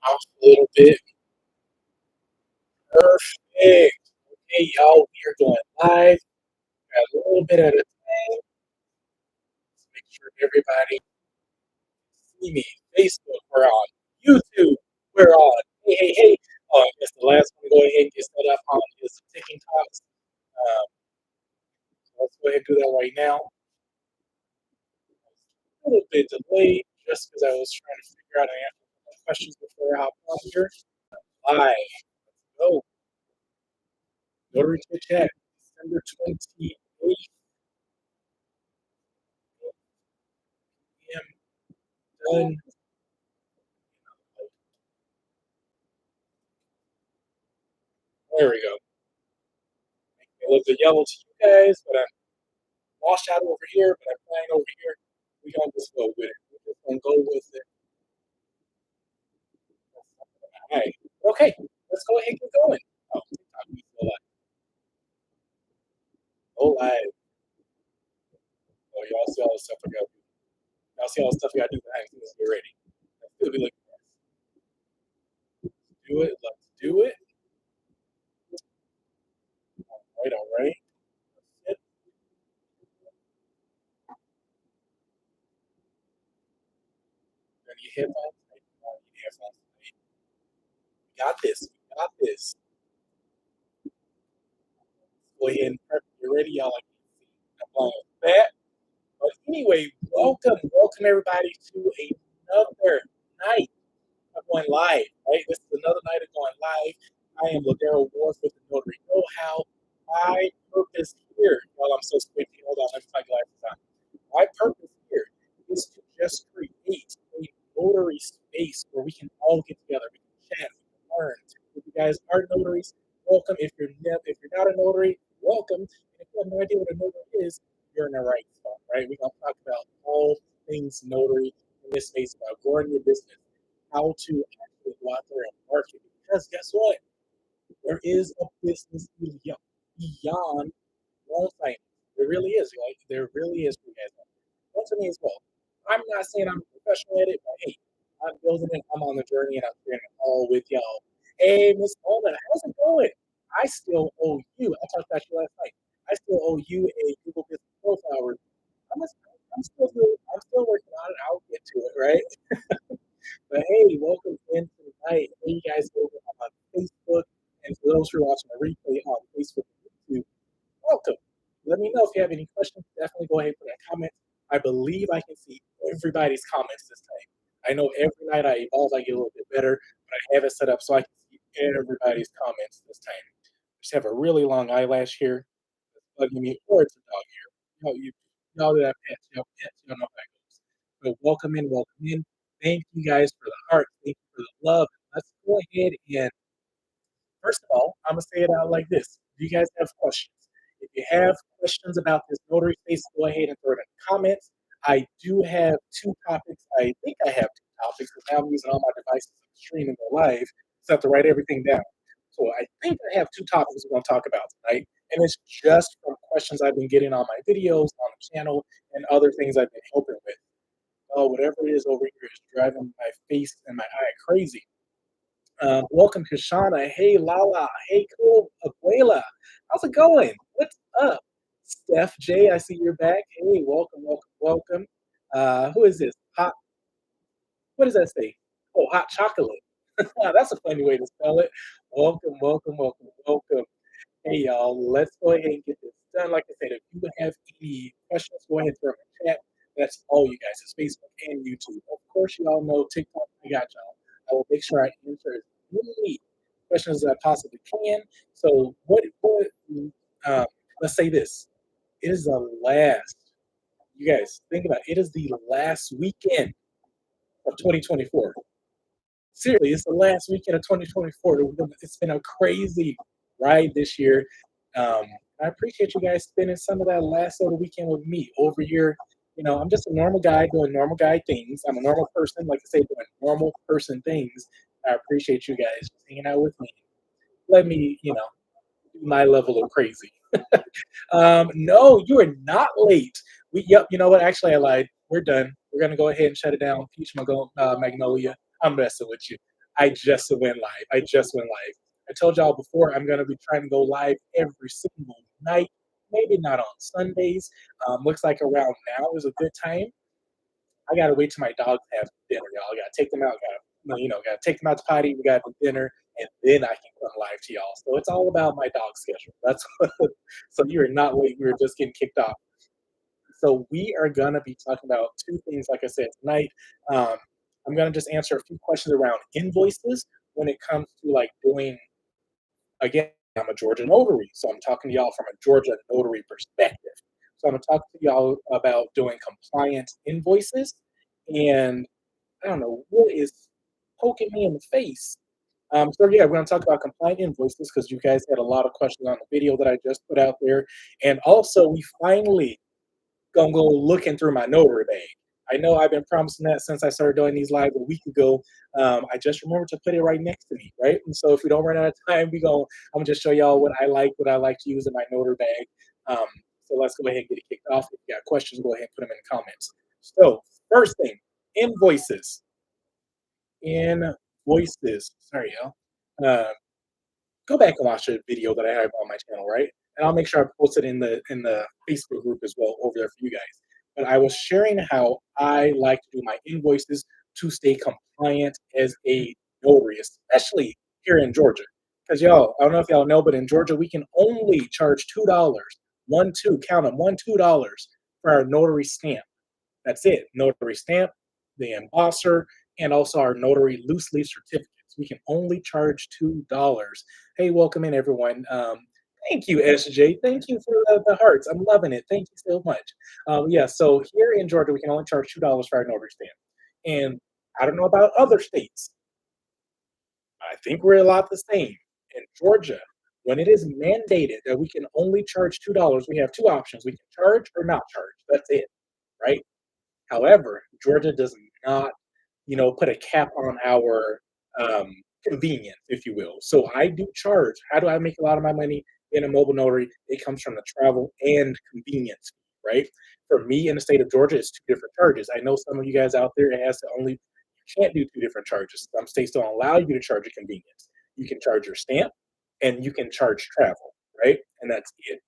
Off a little bit. Perfect. Okay, y'all, we are going live. Got a little bit at a time. Let's make sure everybody see me. Facebook, we're on. YouTube, we're on. Hey, hey, hey. I guess the last one to go ahead and get set up on is the ticking talks. So let's go ahead and do that right now. A little bit delayed just because I was trying to figure out an answer to my questions before I hop on here. Live. Go. Notary Chit Chat, December 28th. Done. There we go. It looks a yellow to you guys, but I'm washed out over here, but I'm flying over here. We gonna just go with it. We're just gonna go with it. All right. Okay. Let's go ahead and get going. Oh, TikTok, we still live. Go live. Oh, y'all see all the stuff I got to do. Y'all see all the stuff we got to do behind the scenes to get ready. Let's do it. Do it. Let's do it. All right. All right. Sit. Ready your headphones. Your headphones. We got this. We got this. Go ahead and prep. Get ready, y'all. I can see. I'm going with that. But anyway, welcome everybody to another night of going live. Right, this is another night of going live. I am Ladero Wharf with the Notary Know How. My purpose here, while I'm so squinty, hold on, let me take my glasses on. My purpose here is to just create a notary space where we can all get together, we can chat, we can learn. If you guys are notaries, welcome. If you're not a notary, welcome. And if you have no idea what a notary is, you're in the right spot, right? We're gonna talk about all things notary in this space about growing your business, how to actually go out there and market. Because guess what? There is a business beyond loan signing. There really is, right? There really is for you guys. One to me as well. I'm not saying I'm a professional at it, but hey, I'm building it. I'm on the journey, and I'm sharing it all with y'all. Hey, Miss Ona, how's it going? I still owe you. I talked about you last night. I still owe you a Google Business Profile review. I'm, I'm still working on it. I'll get to it, right? But hey, welcome in tonight. Hey, you guys over on Facebook, and for those who are watching the replay on Facebook and YouTube, welcome. Let me know if you have any questions. Definitely go ahead and put in comments. I believe I can see everybody's comments this time. I know every night I evolve, I get a little bit better, but I have it set up so I can see everybody's comments this time. I just have a really long eyelash here that's bugging me, or it's a dog here. Y'all that have pets, you don't know how it goes. So welcome in, welcome in. Thank you guys for the heart. Thank you for the love. Let's go ahead and first of all, I'm gonna say it out like this. Do you guys have questions? If you have questions about this notary space, go ahead and throw it in the comments. I do have two topics. I think I have two topics because now I'm using all my devices and streaming the live, so I have to write everything down. So I think I have two topics we're gonna talk about tonight, and it's just from questions I've been getting on my videos on the channel and other things I've been helping with. Oh, whatever it is over here is driving my face and my eye crazy. Welcome, Kashana. Hey, Lala. Hey, cool Abuela. How's it going? What's up? Steph J, I see you're back. Hey, welcome, welcome, welcome. Who is this? Hot, what does that say? Oh, hot chocolate. That's a funny way to spell it. Welcome, welcome, welcome, welcome. Hey, y'all, let's go ahead and get this done. Like I said, if you have any questions, go ahead and throw them in the chat. That's all you guys. It's Facebook and YouTube. Of course, you all know TikTok. I got y'all. I will make sure I answer as many questions as I possibly can. So, let's say this. It is the last, you guys think about it, it is the last weekend of 2024. Seriously, it's the last weekend of 2024. It's been a crazy ride this year. Um, I appreciate you guys spending some of that last little weekend with me over here. You know, I'm just a normal guy doing normal guy things. I'm a normal person, like I say, doing normal person things. I appreciate you guys just hanging out with me. Let me, do my level of crazy. No, you are not late. Yep, you know what? Actually, I lied. We're done. We're gonna go ahead and shut it down. Peach Magnolia. I'm messing with you. I just went live. I just went live. I told y'all before I'm gonna be trying to go live every single night. Maybe not on Sundays. Looks like around now is a good time. I gotta wait till my dogs have dinner, y'all. I gotta take them out. Gotta gotta take them out to potty. We gotta do dinner, and then I can come live to y'all. So it's all about my dog schedule. That's so you are not late. We were just getting kicked off. So we are gonna be talking about two things, like I said tonight. Um, I'm gonna just answer a few questions around invoices when it comes to like doing. Again, I'm a Georgia notary, so I'm talking to y'all from a Georgia notary perspective. So I'm gonna talk to y'all about doing compliance invoices, and I don't know what is poking me in the face. So yeah, we're gonna talk about compliant invoices because you guys had a lot of questions on the video that I just put out there, and also we finally gonna go looking through my notary bag. I know I've been promising that since I started doing these live a week ago. I just remembered to put it right next to me, right? And so if we don't run out of time, I'm gonna just show y'all what I like to use in my notary bag. So let's go ahead and get it kicked off. If you got questions, go ahead and put them in the comments. So first thing, invoices. Invoices. Sorry, y'all. Uh, Go back and watch the video that I have on my channel, right? And I'll make sure I post it in the Facebook group as well over there for you guys. But I was sharing how I like to do my invoices to stay compliant as a notary, especially here in Georgia. Because y'all, I don't know if y'all know, but in Georgia we can only charge $2, one two, count them, $2 for our notary stamp. That's it. Notary stamp, the embosser, and also our notary loose leaf certificates. We can only charge $2. Hey, welcome in everyone. Thank you, SJ. Thank you for the hearts. I'm loving it. Thank you so much. Yeah, so here in Georgia, we can only charge $2 for our notary stamp. And I don't know about other states. I think we're a lot the same. In Georgia, when it is mandated that we can only charge $2, we have two options. We can charge or not charge. That's it, right? However, Georgia does not, put a cap on our convenience, if you will. So I do charge. How do I make a lot of my money in a mobile notary? It comes from the travel and convenience, right? For me in the state of Georgia, it's two different charges. I know some of you guys out there, it has to only, you can't do two different charges. Some states don't allow you to charge a convenience. You can charge your stamp and you can charge travel, right? And that's it.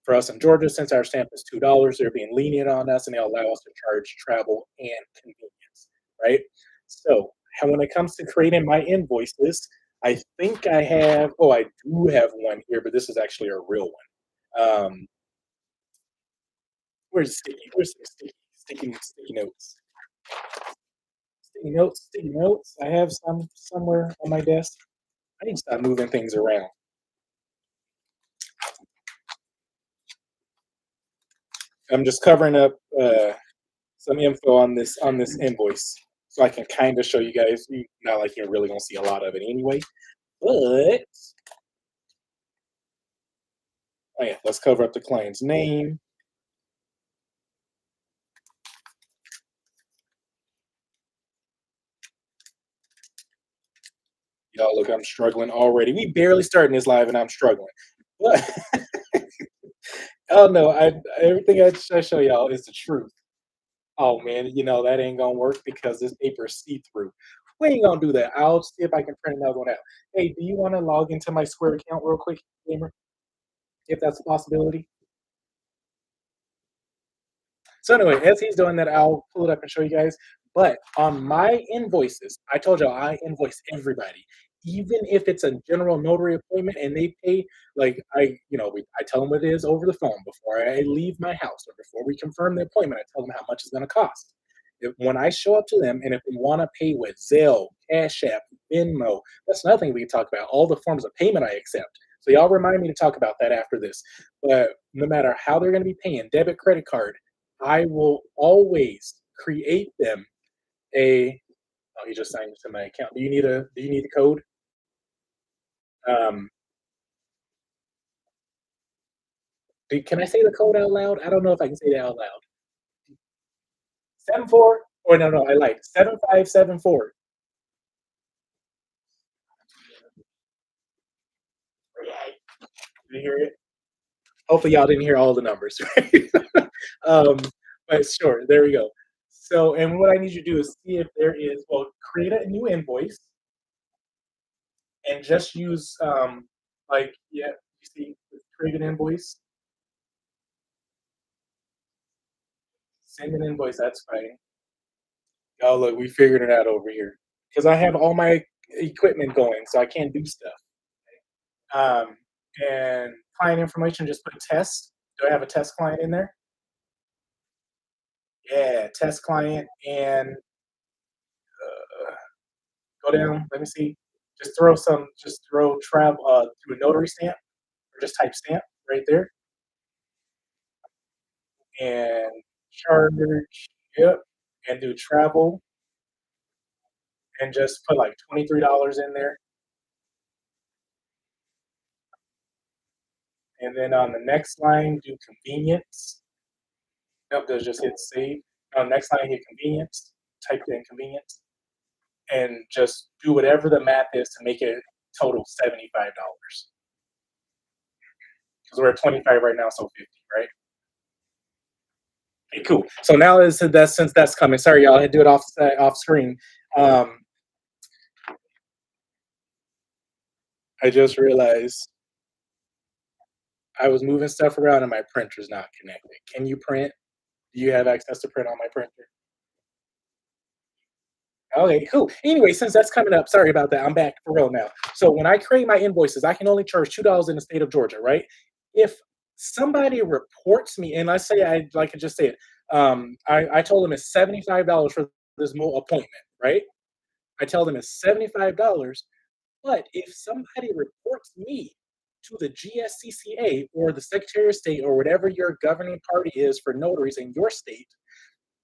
For us in Georgia, since our stamp is $2, they're being lenient on us and they allow us to charge travel and convenience, right? So when it comes to creating my invoices, I think I do have one here, but this is actually a real one. Where's sticky? Where's the sticky notes? Sticky notes, sticky notes. I have some somewhere on my desk. I need to stop moving things around. I'm just covering up some info on this invoice, so I can kind of show you guys. Not like you're really gonna see a lot of it anyway, but oh yeah, let's cover up the client's name. Y'all, look, I'm struggling already. We barely starting this live, and I'm struggling. But oh no, everything I show y'all is the truth. Oh man, that ain't gonna work because this paper is see through. We ain't gonna do that. I'll see if I can print another one out. Hey, do you want to log into my Square account real quick, gamer? If that's a possibility. So anyway, as he's doing that, I'll pull it up and show you guys. But on my invoices, I told y'all I invoice everybody, even if it's a general notary appointment and they pay. Like I tell them what it is over the phone before I leave my house or before we confirm the appointment. I tell them how much it's going to cost. When I show up to them, and if they want to pay with Zelle, Cash App, Venmo, that's another thing we can talk about. All the forms of payment I accept. So y'all remind me to talk about that after this. But no matter how they're going to be paying, debit, credit card, I will always create them a. Oh, he just signed into my account. Do you need the code? Um, can I say the code out loud? I don't know if I can say that out loud. 74 or no, I lied. 7574. Did you hear it? Hopefully y'all didn't hear all the numbers. Right? um, but sure, there we go. So, and what I need you to do is see if there is, well, create a new invoice. and just use like yeah, you see, create an invoice, send an invoice. That's fine. Oh look, we figured it out over here because I have all my equipment going, so I can't do stuff. Um, and client information, just put test. Do I have a test client in there? Yeah, test client, and go down. Let me see. Just throw travel through a notary stamp, or just type stamp right there, and charge. Yep, and do travel, and just put like $23 in there, and then on the next line do convenience. Yep, just hit save. On the next line, hit convenience. Type in convenience, and just do whatever the math is to make it total $75. Because we're at 25 right now, so 50, right? Okay, cool. So now is that since that's coming. Sorry, y'all. I had to do it off screen. Um, I just realized I was moving stuff around and my printer's not connected. Can you print? Do you have access to print on my printer? Okay, cool. Anyway, since that's coming up, sorry about that. I'm back for real now. So when I create my invoices, I can only charge $2 in the state of Georgia, right? If somebody reports me, and let's say I like I just said, I told them it's $75 for this appointment, right? I tell them it's $75. But if somebody reports me to the GSCCA or the Secretary of State or whatever your governing party is for notaries in your state,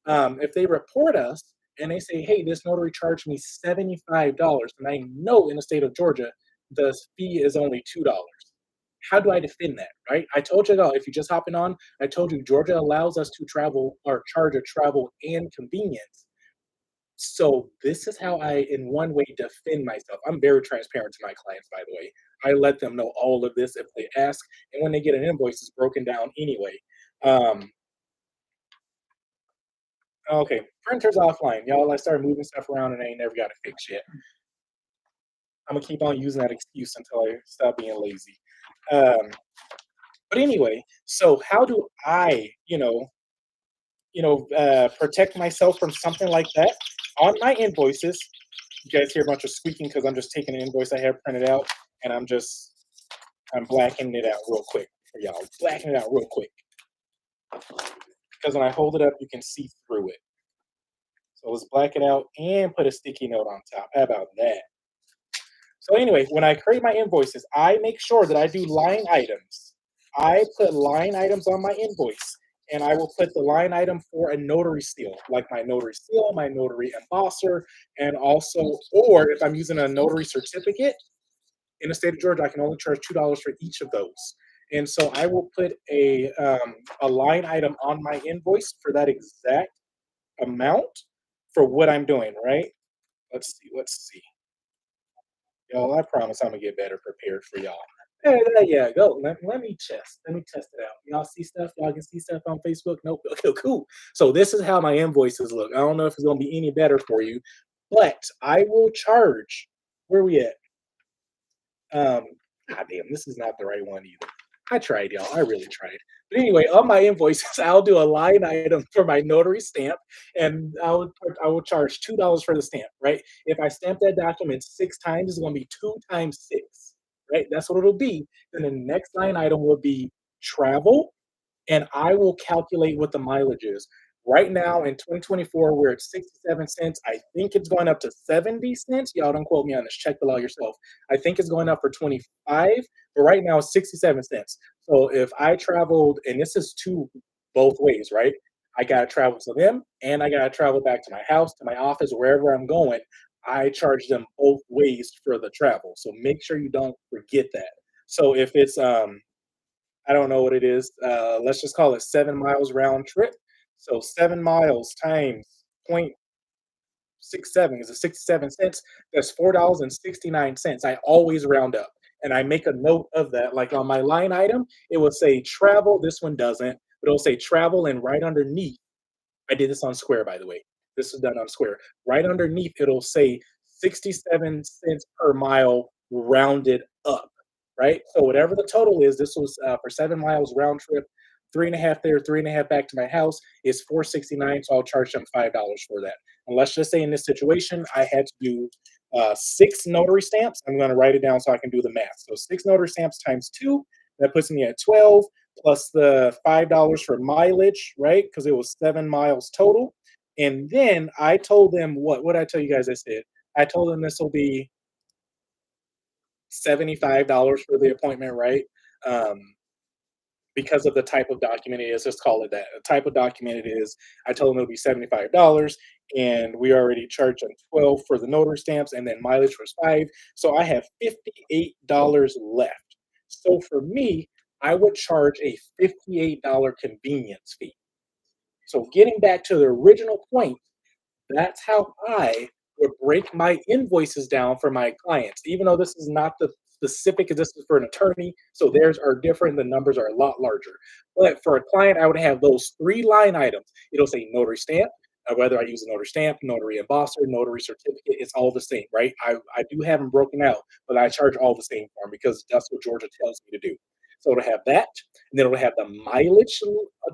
if they report us and they say, hey, this notary charged me $75, and I know in the state of Georgia, the fee is only $2. How do I defend that, right? I told you, though, if you just hopping on, I told you Georgia allows us to travel or charge a travel and convenience. So this is how I, in one way, defend myself. I'm very transparent to my clients, by the way. I let them know all of this if they ask, and when they get an invoice, it's broken down anyway. Um, okay, printer's offline, y'all. I started moving stuff around and I ain't never got it fixed yet. I'm gonna keep on using that excuse until I stop being lazy. Um, but anyway, so how do I, protect myself from something like that on my invoices? You guys hear a bunch of squeaking because I'm just taking an invoice I have printed out and I'm blackening it out real quick for y'all. Blacking it out real quick because when I hold it up, you can see through it. So let's black it out and put a sticky note on top. How about that? So anyway, when I create my invoices, I make sure that I do line items. I put line items on my invoice, and I will put the line item for a notary seal, like my notary seal, my notary embosser, and also, or if I'm using a notary certificate in the state of Georgia, I can only charge $2 for each of those. And so I will put a line item on my invoice for that exact amount for what I'm doing, right? Let's see. Y'all, I promise I'm gonna get better prepared for y'all. Hey, there you go. Let me test it out. Y'all see stuff? Y'all can see stuff on Facebook? Nope. Okay, cool. So this is how my invoices look. I don't know if it's gonna be any better for you, but I will charge. Where we at? Um, God damn, this is not the right one either. I tried, y'all. I really tried. But anyway, on my invoices, I'll do a line item for my notary stamp, and I will charge $2 for the stamp. Right? If I stamp that document 6 times, it's going to be 2 times 6. Right? That's what it'll be. Then the next line item will be travel, and I will calculate what the mileage is. Right now in 2024, we're at 67 cents. I think it's going up to 70 cents. Y'all don't quote me on this. Check the law yourself. I think it's going up for 25, but right now it's 67 cents. So if I traveled, and this is two both ways, right? I got to travel to them and I got to travel back to my house, to my office, wherever I'm going. I charge them both ways for the travel. So make sure you don't forget that. So if it's I don't know what it is. Let's just call it 7 miles round trip. So 7 miles times 0.67 is a 67 cents. That's $4.69. I always round up. And I make a note of that. Like on my line item, it will say travel. This one doesn't, but it'll say travel. And right underneath, I did this on Square, by the way. This is done on Square. Right underneath, it'll say 67 cents per mile rounded up, right? So whatever the total is, this was for 7 miles round trip, three and a half there, three and a half back to my house is 469. So I'll charge them $5 for that. And let's just say in this situation, I had to do six notary stamps. I'm going to write it down so I can do the math. So six notary stamps times two, that puts me at 12 plus the $5 for mileage, right? Because it was 7 miles total. And then I told them what did I tell you guys I said? I told them this will be $75 for the appointment, right? Um, because of the type of document it is, let's call it that. The type of document it is, I told them it'll be $75, and we already charged them 12 for the notary stamps, and then mileage was 5. So I have $58 left. So for me, I would charge a $58 convenience fee. So getting back to the original point, that's how I would break my invoices down for my clients. Even though this is not the specific, this is for an attorney, so theirs are different, the numbers are a lot larger. But for a client, I would have those three line items. It'll say notary stamp, whether I use a notary stamp, notary embosser, notary certificate, it's all the same, right? I do have them broken out, but I charge all the same for them because that's what Georgia tells me to do. So it'll have that, and then it'll have the mileage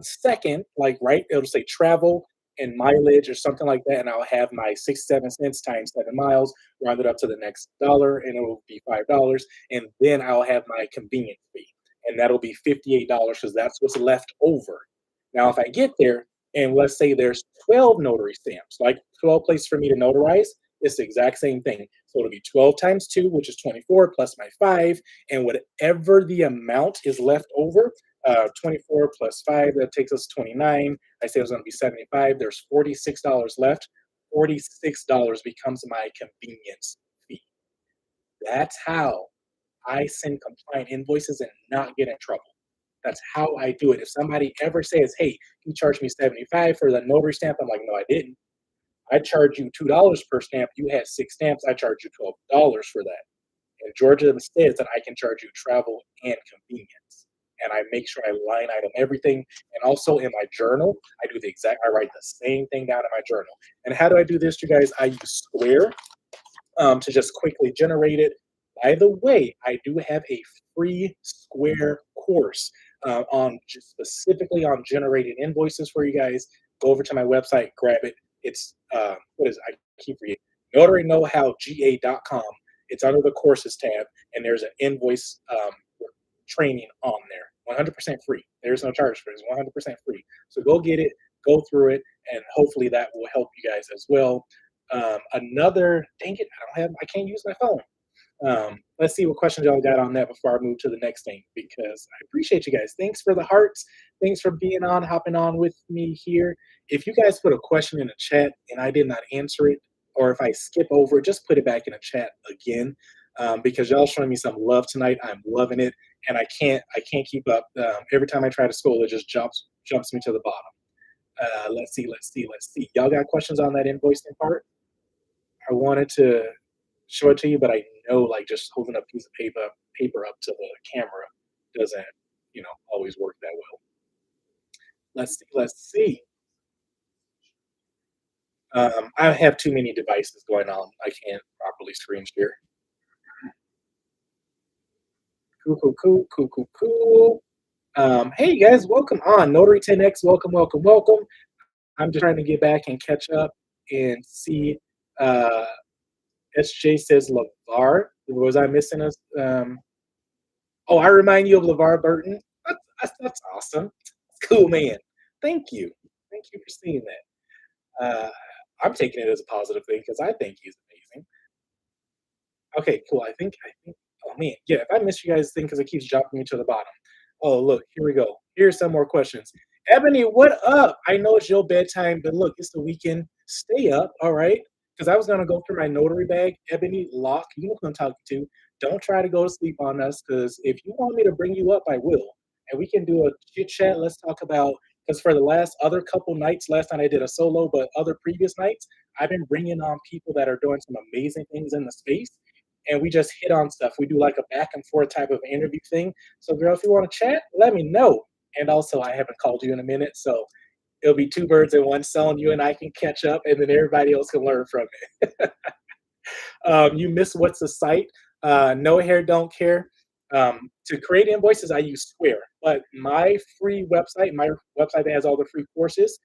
second, like right, it'll say travel and mileage or something like that, and I'll have my 67 cents times 7 miles rounded up to the next dollar, and it will be $5, and then I'll have my convenience fee, and that'll be $58 because that's what's left over. Now, if I get there and let's say there's 12 notary stamps, like 12 places for me to notarize, it's the exact same thing. So it'll be 12 times 2, which is 24, plus my 5, and whatever the amount is left over, 24 plus 5, that takes us 29. I said it was going to be 75. There's $46 left. $46 becomes my convenience fee. That's how I send compliant invoices and not get in trouble. That's how I do it. If somebody ever says, "Hey, you charged me 75 for the notary stamp," I'm like, "No, I didn't. I charged you $2 per stamp. You had six stamps. I charged you $12 for that." And Georgia says that I can charge you travel and convenience. And I make sure I line item everything. And also in my journal, I write the same thing down in my journal. And how do I do this, you guys? I use Square to just quickly generate it. By the way, I do have a free Square course on just specifically on generating invoices for you guys. Go over to my website, grab it. It's what is it? I keep reading notaryknowhowga.com. It's under the courses tab, and there's an invoice training on there. 100% free. There's no charge for it. It's 100% free. So go get it, go through it, and hopefully that will help you guys as well. Dang it, I can't use my phone. Let's see what questions y'all got on that before I move to the next thing, because I appreciate you guys. Thanks for the hearts. Thanks for hopping on with me here. If you guys put a question in the chat and I did not answer it, or if I skip over it, just put it back in the chat again, because y'all showing me some love tonight. I'm loving it, and I can't keep up. Every time I try to scroll, it just jumps me to the bottom. Let's see. Y'all got questions on that invoicing part? I wanted to show it to you, but I know like just holding a piece of paper up to the camera doesn't, always work that well. Let's see. I have too many devices going on. I can't properly screen share. Cool, cool, cool, cool, cool, cool. Hey guys, welcome on Notary 10X. Welcome, welcome, welcome. I'm just trying to get back and catch up and see. Uh, SJ says LeVar. Was I missing us? Oh, I remind you of LeVar Burton. That's awesome. Cool, man. Thank you. Thank you for seeing that. I'm taking it as a positive thing because I think he's amazing. Okay, cool. I think. Oh man, yeah. If I miss you guys' thing because it keeps dropping me to the bottom. Oh look, here we go. Here's some more questions. Ebony, what up? I know it's your bedtime, but look, it's the weekend. Stay up, all right? Because I was gonna go through my notary bag. Ebony, lock. You know who I'm talking to. Don't try to go to sleep on us, because if you want me to bring you up, I will, and we can do a chit chat. Let's talk about, because for the last other couple nights, last night I did a solo, but other previous nights, I've been bringing on people that are doing some amazing things in the space, and we just hit on stuff. We do like a back and forth type of interview thing. So, girl, if you want to chat, let me know. And also, I haven't called you in a minute, so it'll be two birds in one stone. You and I can catch up, and then everybody else can learn from it. You missed what's the site? No hair, don't care. To create invoices, I use Square, but my free website, my website that has all the free courses,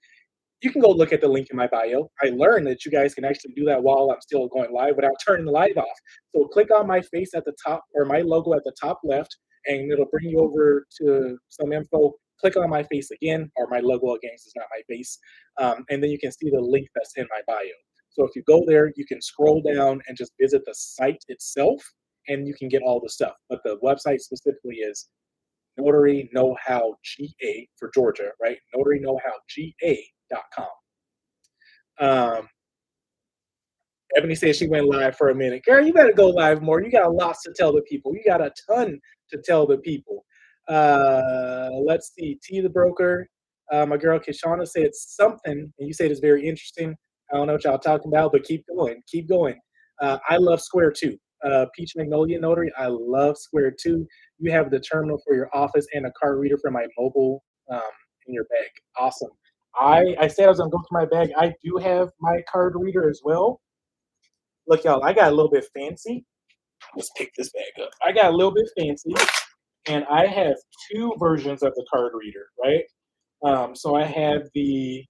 you can go look at the link in my bio. I learned that you guys can actually do that while I'm still going live without turning the live off. So click on my face at the top or my logo at the top left, and it'll bring you over to some info. Click on my face again, or my logo again, 'cause it's not my face. And then you can see the link that's in my bio. So if you go there, you can scroll down and just visit the site itself, and you can get all the stuff. But the website specifically is Notary Know How GA for Georgia, right? Notary Know How GA.com. Um, Ebony said she went live for a minute. Girl, you better go live more. You got lots to tell the people. You got a ton to tell the people. Let's see. T the broker. My girl Kishana said something, and you said it's very interesting. I don't know what y'all talking about, but keep going. Keep going. I love Square too. Peach Magnolia Notary. I love Square too. You have the terminal for your office and a card reader for my mobile um, in your bag. Awesome. I said I was gonna go through my bag. I do have my card reader as well. Look, y'all, I got a little bit fancy. Let's pick this bag up. I got a little bit fancy, and I have two versions of the card reader, right? So I have the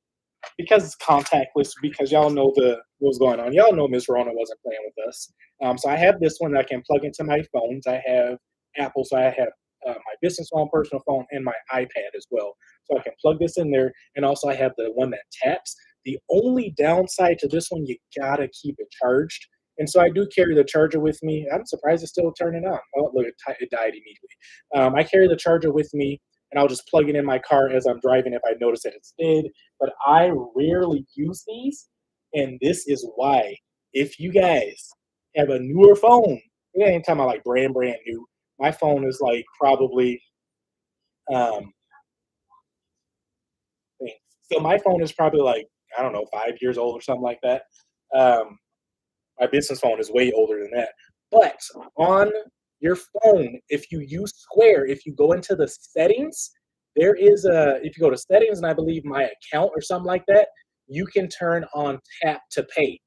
because it's contactless, because y'all know the what's going on. Y'all know Miss Rona wasn't playing with us. So I have this one that I can plug into my phones. I have Apple, so I have my business phone, personal phone, and my iPad as well. So I can plug this in there, and also I have the one that taps. The only downside to this one, you gotta keep it charged. And so I do carry the charger with me. I'm surprised it's still turning on. Oh, look, it died immediately. I carry the charger with me, and I'll just plug it in my car as I'm driving if I notice that it's dead, but I rarely use these. And this is why, if you guys have a newer phone, we ain't talking about like brand new. My phone is like probably, um, so my phone is probably like, I don't know, 5 years old or something like that. Um, my business phone is way older than that. But on your phone, if you use Square, if you go into the settings, there is if you go to settings and I believe my account or something like that, you can turn on tap to pay.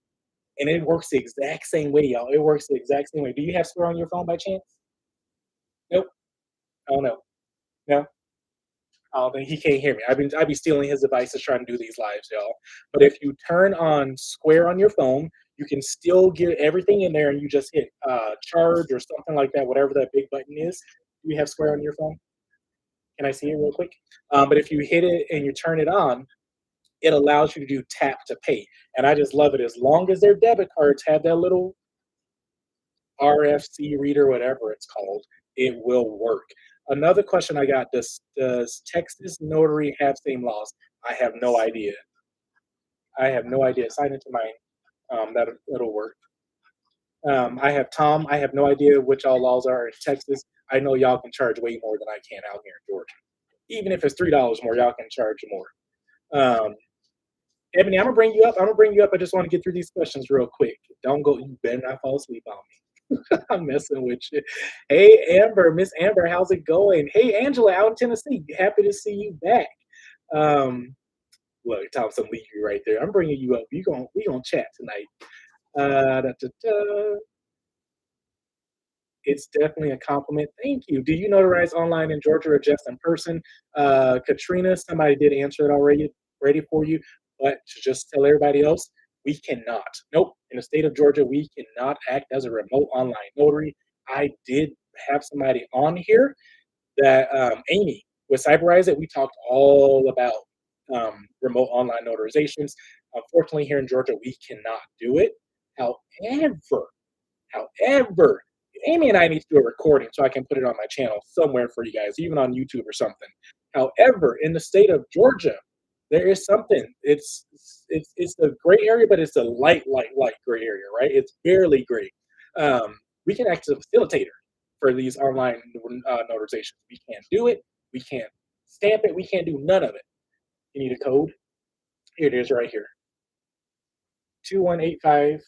And it works the exact same way, y'all. It works the exact same way. Do you have Square on your phone by chance? Nope. Oh no. No. Oh, then he can't hear me. I be stealing his devices trying to do these lives, y'all. But if you turn on Square on your phone, you can still get everything in there, and you just hit charge or something like that, whatever that big button is. Do you have Square on your phone? Can I see it real quick? But if you hit it and you turn it on, it allows you to do tap to pay, and I just love it. As long as their debit cards have that little RFC reader, whatever it's called, it will work. Another question I got: Does Texas Notary have same laws? I have no idea. I have no idea. Sign into mine. That'll work. I have Tom. I have no idea which all laws are in Texas. I know y'all can charge way more than I can out here in Georgia. Even if it's $3 more, y'all can charge more. Um, Ebony, I'm gonna bring you up. I'm gonna bring you up. I just want to get through these questions real quick. Don't go. You better not fall asleep on me. I'm messing with you. Hey, Amber, Miss Amber, how's it going? Hey, Angela, out in Tennessee. Happy to see you back. Um, Look, Thompson leave you right there. I'm bringing you up. We gonna chat tonight. Da, da, da. It's definitely a compliment. Thank you. Do you notarize online in Georgia or just in person? Katrina, somebody did answer it already, ready for you. But to just tell everybody else, we cannot. Nope. In the state of Georgia, we cannot act as a remote online notary. I did have somebody on here that Amy with Cyberize It. We talked all about remote online notarizations. Unfortunately, here in Georgia, we cannot do it. However, However, Amy and I need to do a recording so I can put it on my channel somewhere for you guys, even on YouTube or something. However, in the state of Georgia, there is something. It's a gray area, but it's a light gray area, right? It's barely gray. We can act as a facilitator for these online notarizations. We can't do it. We can't stamp it. We can't do none of it. You need a code. Here it is, right here. 2185.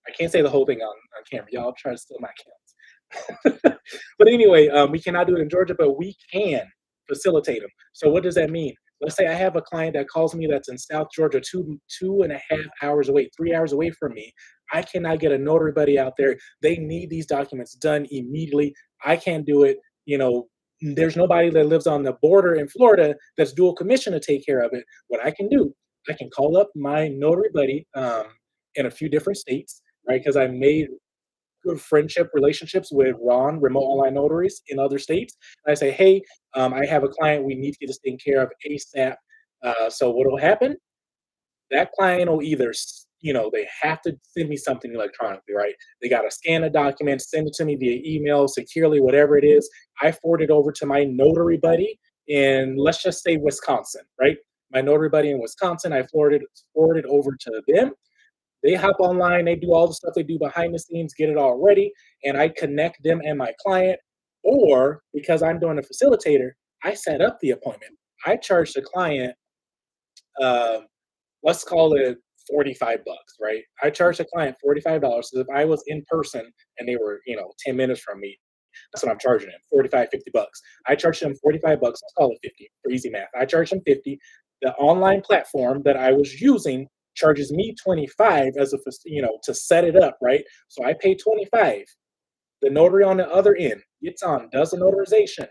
I can't say the whole thing on camera. Y'all try to steal my accounts. But anyway, we cannot do it in Georgia, but we can facilitate them. So what does that mean? Let's say I have a client that calls me that's in South Georgia, 2.5 hours away, 3 hours away from me. I cannot get a notary buddy out there. They need these documents done immediately. I can't do it. There's nobody that lives on the border in Florida that's dual commission to take care of it. What I can do, I can call up my notary buddy in a few different states, right? Because I made good friendship relationships with Ron, remote online notaries in other states. And I say, hey, I have a client. We need to get this taken care of ASAP. So what will happen? That client will either, they have to send me something electronically, right? They got to scan a document, send it to me via email, securely, whatever it is. I forward it over to my notary buddy in, let's just say, Wisconsin, right? My notary buddy in Wisconsin, I forwarded over to them. They hop online, they do all the stuff they do behind the scenes, get it all ready, and I connect them and my client. Or because I'm doing a facilitator, I set up the appointment. I charge the client, uh, let's call it $45, right? I charge the client $45. So if I was in person and they were, 10 minutes from me, that's what I'm charging them, 45, $50. I charge them $45. Let's call it 50 for easy math. I charge them 50. The online platform that I was using charges me 25 as a, to set it up, right? So I pay 25. The notary on the other end gets on, does the notarization,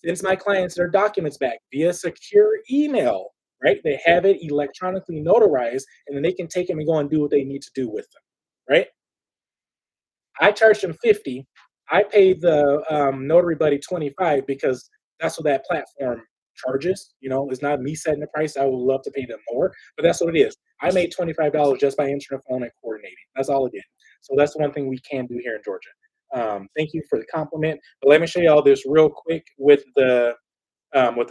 sends my clients their documents back via secure email, right? They have it electronically notarized, and then they can take them and go and do what they need to do with them, right? I charged them 50. I paid the notary buddy 25 because that's what that platform charges. It's not me setting the price. I would love to pay them more, but that's what it is. I made $25 just by answering the phone and coordinating. That's all it did. So that's one thing we can do here in Georgia. Thank you for the compliment. But let me show y'all this real quick with the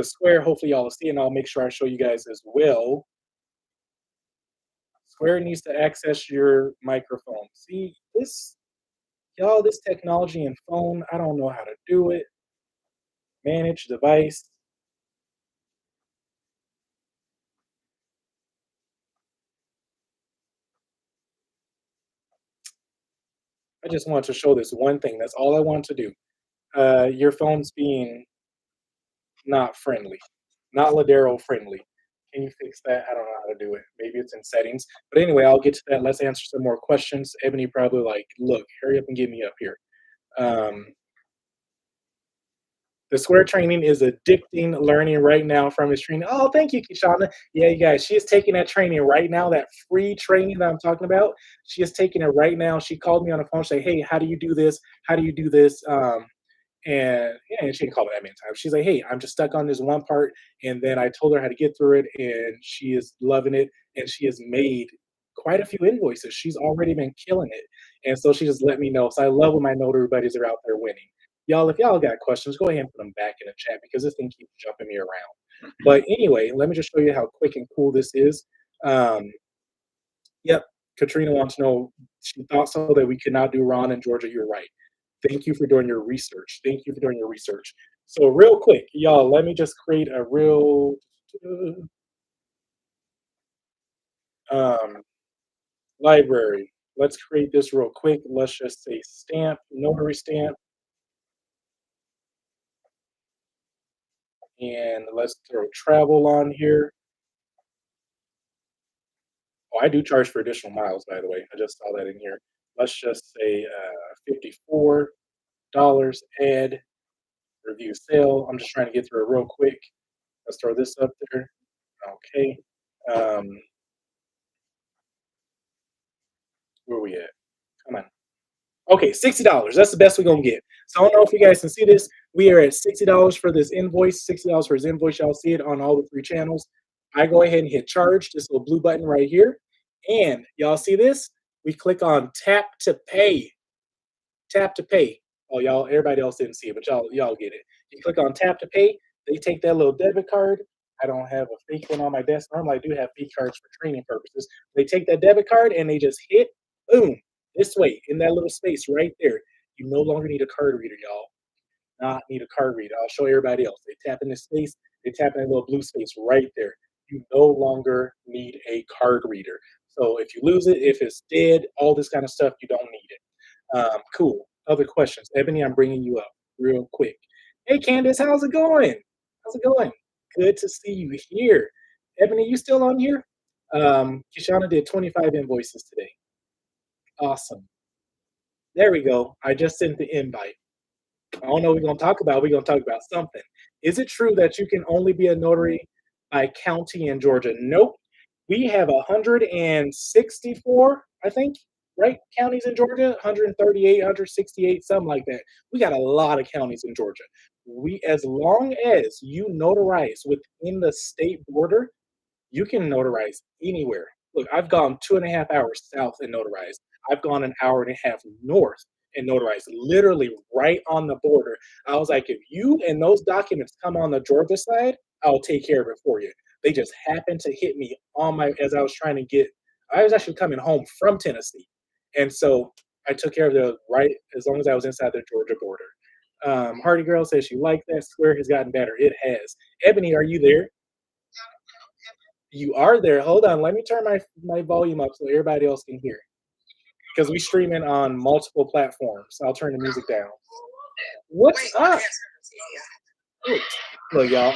square. Hopefully y'all will see, and I'll make sure I show you guys as well. Square needs to access your microphone. See this, y'all, this technology and phone, I don't know how to do it. Manage device. I just want to show this one thing. That's all I want to do. Your phone's being not friendly, not Ladero friendly. Can you fix that? I don't know how to do it. Maybe it's in settings. But anyway, I'll get to that. Let's answer some more questions. Ebony probably like, look, hurry up and get me up here. Um, The Square training is addicting learning right now from his training. Oh, thank you, Kishana. Yeah, you guys, she is taking that training right now, that free training that I'm talking about. She is taking it right now. She called me on the phone, say, hey, how do you do this? How do you do this? And yeah, and she didn't call me that many times. She's like, hey, I'm just stuck on this one part. And then I told her how to get through it, and she is loving it. And she has made quite a few invoices. She's already been killing it. And so she just let me know. So I love when my notary buddies are out there winning. Y'all, if y'all got questions, go ahead and put them back in the chat because this thing keeps jumping me around. But anyway, let me just show you how quick and cool this is. Um, yep, Katrina wants to know, she thought so that we could not do Ron in Georgia. You're right. Thank you for doing your research. Thank you for doing your research. So real quick, y'all, let me just create a real um, library. Let's create this real quick. Let's just say stamp, notary stamp, and let's throw travel on here. Oh, I do charge for additional miles, by the way. I just saw that in here. Let's just say $54, add, review sale. I'm just trying to get through it real quick. Let's throw this up there. Okay. Um, where are we at? Come on. Okay, $60. That's the best we're gonna get. So I don't know if you guys can see this. We are at $60 for this invoice. $60 for his invoice. Y'all see it on all the three channels. I go ahead and hit charge. This little blue button right here, and y'all see this? We click on tap to pay. Tap to pay. Oh, y'all, everybody else didn't see it, but y'all get it. You click on tap to pay. They take that little debit card. I don't have a fake one on my desk. Normally, I do have fake cards for training purposes. They take that debit card and they just hit, boom, this way in that little space right there. You no longer need a card reader, y'all. Not need a card reader. I'll show everybody else. They tap in this space. They tap in that little blue space right there. You no longer need a card reader. So if you lose it, if it's dead, all this kind of stuff, you don't need it. Cool. Other questions? Ebony, I'm bringing you up real quick. Hey, Candace, how's it going? How's it going? good to see you here. Ebony, you still on here? Kishana did 25 invoices today. Awesome. There we go. I just sent the invite. I don't know what we're gonna talk about. We're gonna talk about something. Is it true that you can only be a notary by county in Georgia? Nope. We have 164, I think, right? Counties in Georgia, 138, 168, something like that. We got a lot of counties in Georgia. As long as you notarize within the state border, you can notarize anywhere. Look, I've gone 2.5 hours south and notarized. I've gone an hour and a half north and notarized, literally right on the border. I was like, if you and those documents come on the Georgia side, I'll take care of it for you. They just happened to hit me on my as I was trying to get. I was actually coming home from Tennessee, and so I took care of the right as long as I was inside the Georgia border. Hardy Girl says she liked that. Square has gotten better. It has. Ebony, are you there? You are there. Hold on. Let me turn my volume up so everybody else can hear. Because we streaming on multiple platforms. I'll turn the music down. What's up? Look, y'all.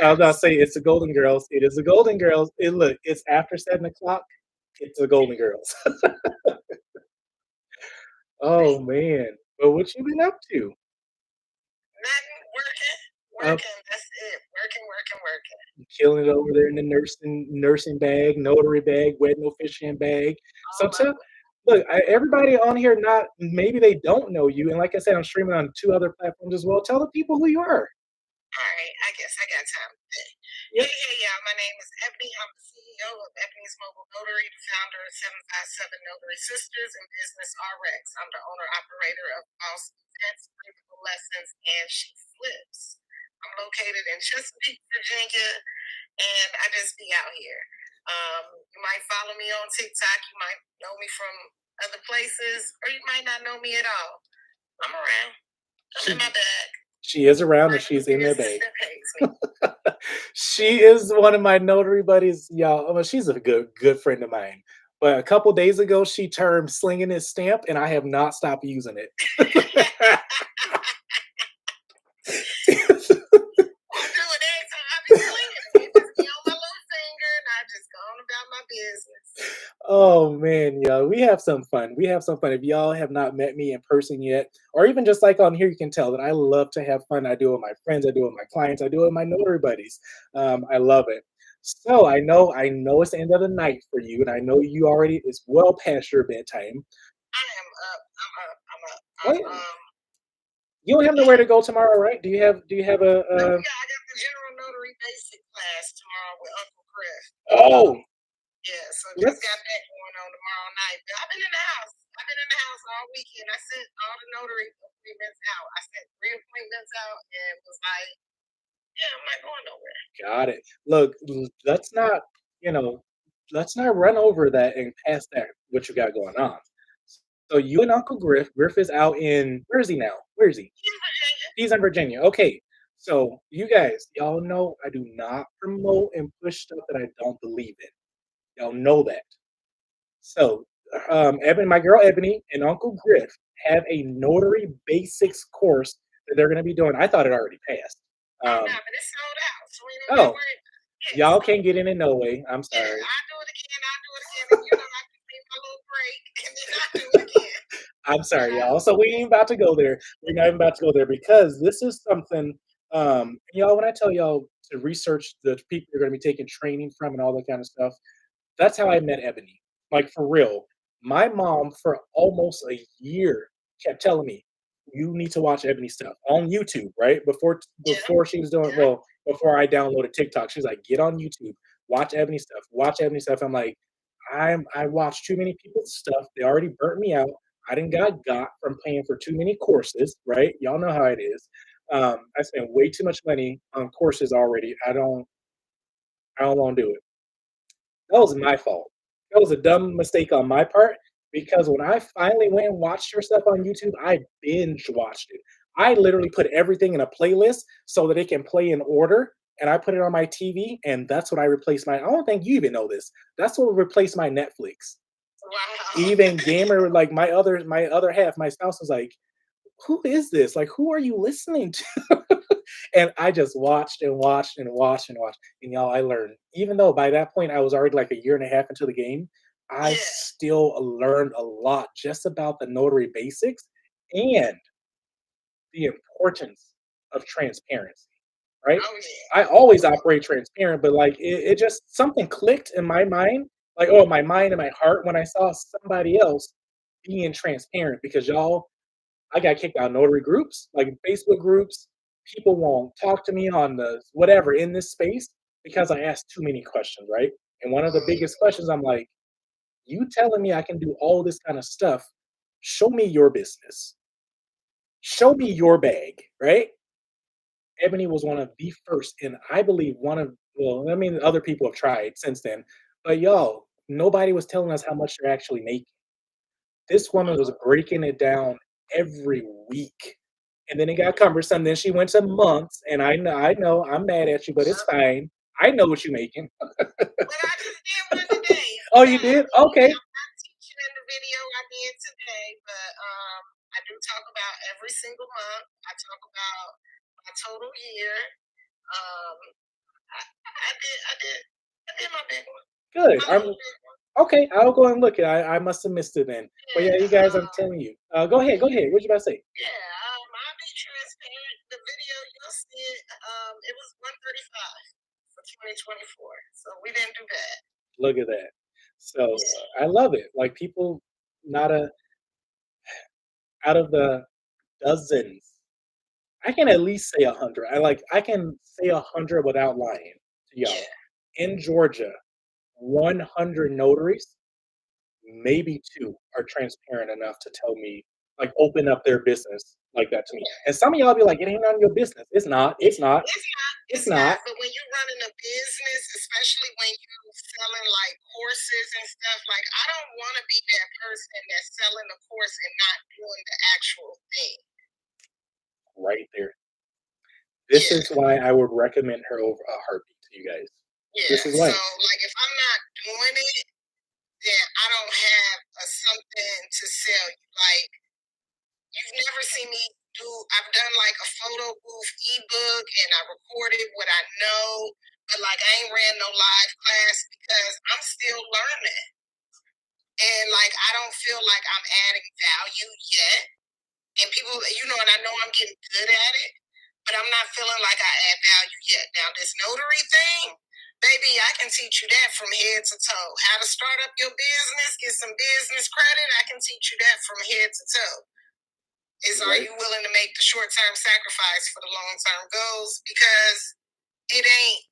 I was gonna say it's the Golden Girls. It is the Golden Girls. Look, it's after 7 o'clock. It's the Golden Girls. Oh man. But what you been up to? Nothing, working. That's it. Working. Killing it over there in the nursing bag, notary bag, wedding officiant bag. So tell look, everybody on here, not maybe they don't know you, and like I said, I'm streaming on 2 other platforms as well. Tell the people who you are. All right, I guess I got time today. Yep. Hey, y'all. My name is Ebony. I'm the CEO of Ebony's Mobile Notary, the founder of 757 Notary Sisters and Business RX. I'm the owner operator of Awesome Events, Beautiful Lessons, and She Flips. I'm located in Chesapeake, Virginia, and I just be out here. You might follow me on TikTok. You might know me from other places, or you might not know me at all. I'm around. I'm in my bag. She is around and she's in their bag. She is one of my notary buddies, y'all. Well, she's a good friend of mine. But a couple days ago, she termed slinging his stamp, and I have not stopped using it. I'm doing every time I be slinging it. Just be on my little finger, and I just go on about my business. Oh man, yeah, we have some fun. We have some fun. If y'all have not met me in person yet, or even just like on here, you can tell that I love to have fun. I do it with my friends, I do it with my clients, I do it with my notary buddies. I love it. So I know it's the end of the night for you, and I know you already it's well past your bedtime. I am up. I'm up. You don't have nowhere to go tomorrow, right? Do you have a? Yeah, I got the General Notary Basic class tomorrow with Uncle Chris. Oh. Yeah, so just got that going on tomorrow night. But I've been in the house. I've been in the house all weekend. I sent all the notary appointments out. I sent 3 appointments out and was like, yeah, I'm not going nowhere. Got it. Look, let's not run over that and past that what you got going on. So you and Uncle Griff. Griff is out in where is he now? Where is he? He's in Virginia. Okay. So you guys, y'all know I do not promote and push stuff that I don't believe in. Y'all know that. So my girl Ebony and Uncle Griff have a notary basics course that they're gonna be doing. I thought it already passed. But it's sold out. So y'all can't get in it no way. I'm sorry. I'll do it again. And I can take my little break and then I do it again. I'm sorry, y'all. So we ain't about to go there. We're not even about to go there because this is something, y'all, when I tell y'all to research the people you're going to be taking training from and all that kind of stuff, that's how I met Ebony. Like, for real. My mom, for almost a year, kept telling me, you need to watch Ebony stuff on YouTube, right? Before she was doing, before I downloaded TikTok, she's like, get on YouTube, watch Ebony stuff. I'm like, I watched too many people's stuff. They already burnt me out. I didn't got from paying for too many courses, right? Y'all know how it is. I spent way too much money on courses already. I don't want to do it. That was my fault. That was a dumb mistake on my part because when I finally went and watched your stuff on YouTube, I binge watched it. I literally put everything in a playlist so that it can play in order, and I put it on my TV, and that's what I replaced my. I don't think you even know this. That's what replaced my Netflix. Wow. Even gamer, like my other half, my spouse was like, "Who is this? Like, who are you listening to?" And I just watched and watched and watched and watched. And y'all, I learned, even though by that point I was already like a year and a half into the game, I Yeah. still learned a lot just about the notary basics and the importance of transparency, right? Oh yeah. I always operate transparent, but like it just something clicked in my mind, like oh, my mind and my heart when I saw somebody else being transparent because y'all, I got kicked out of notary groups, like Facebook groups. People won't talk to me on the whatever in this space because I asked too many questions, right? And one of the biggest questions, I'm like, you telling me I can do all this kind of stuff? Show me your business. Show me your bag, right? Ebony was one of the first, and I believe one of well, I mean, other people have tried since then, but y'all, nobody was telling us how much they're actually making. This woman was breaking it down every week, and then it got cumbersome. Then she went to months, and I know, I'm mad at you, but it's fine. I know what you're making. But I just did one today. Oh, you did? Okay, I'm not teaching in the video I did today, but I do talk about every single month. I talk about my total year. Um, I did my big one. good. My I'm little big one. okay. I'll go and look. I must have missed it then. But yeah, you Yeah. guys, I'm telling you. Go ahead. Go ahead. What you about to say? Yeah. I'll be transparent. The video you'll see it. It was 135 for 2024, so we didn't do bad. Look at that. So Yeah. I love it. Like people, not a out of the dozens. I can at least say 100. I can say 100 without lying to y'all. Yeah. In Georgia, 100 notaries, maybe 2 are transparent enough to tell me, like, open up their business like that to me. Yeah. And some of y'all be like, "It ain't none of your business." It's not. It's not. It's not. It's It's not. not. But when you're running a business, especially when you're selling like courses and stuff, like I don't want to be that person that's selling the course and not doing the actual thing. Right there. This Yeah. is why I would recommend her over a heartbeat to you guys. Yeah. This is So why. like if I'm not doing it, then I don't have something to sell you. Like you've never seen me do. I've done like a photo booth ebook, and I recorded what I know, but like I ain't ran no live class because I'm still learning, and like I don't feel like I'm adding value yet. And people, and I know I'm getting good at it, but I'm not feeling like I add value yet. Now this notary thing, baby, I can teach you that from head to toe. How to start up your business, get some business credit. I can teach you that from head to toe. Is are Right. you willing to make the short term sacrifice for the long term goals? Because it ain't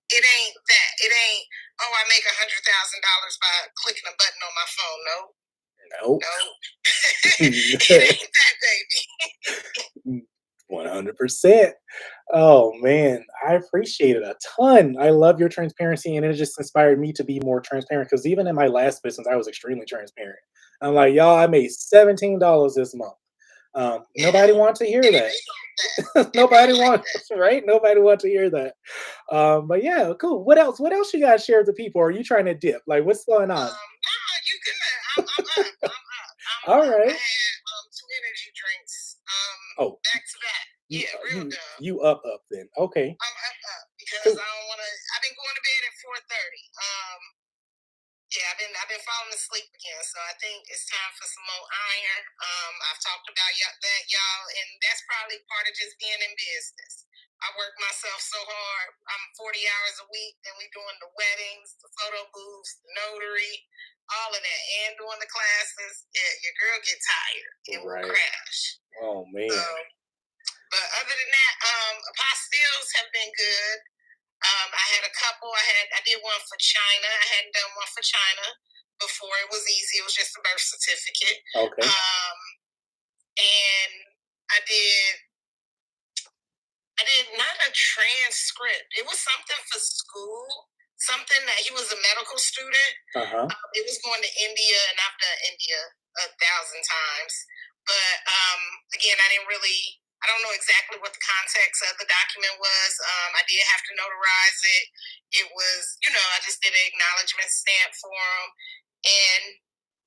that. It ain't, oh, I make $100,000 by clicking a button on my phone. No, Nope. no. It ain't that, baby. 100%. Oh man, I appreciate it a ton. I love your transparency, and it just inspired me to be more transparent. Because even in my last business, I was extremely transparent. I'm like, y'all, I made $17 this month. Yeah. Nobody wants to hear And it that. be like that. It be Nobody like wants, that. right? Nobody wants to hear that. But yeah, cool. What else? What else you guys share with the people? Are you trying to dip? Like, what's going on? Nah, you good. I'm up. I'm up. I'm All up. I right. had two energy drinks Oh, back to back. you Yeah, real you dumb. you up then? Okay, I'm up because cool. I don't want to. I've been going to bed at 4:30. Yeah, I've been falling asleep again, so I think it's time for some more iron. I've talked about that, y'all, and that's probably part of just being in business. I work myself so hard. I'm 40 hours a week, and we doing the weddings, the photo booths, the notary, all of that, and doing the classes. Yeah, your girl get tired and will Right. crash. Oh So, man. but other than that, apostilles have been good. I had a couple. I did one for China. I hadn't done one for China before. It was easy. It was just a birth certificate. Okay. And I did not a transcript. It was something for school. Something that he was a medical student. Uh huh. It was going to India, and I've done India 1,000 times. But again, I don't know exactly what the context of the document was. I did have to notarize it. It was, I just did an acknowledgement stamp for him. And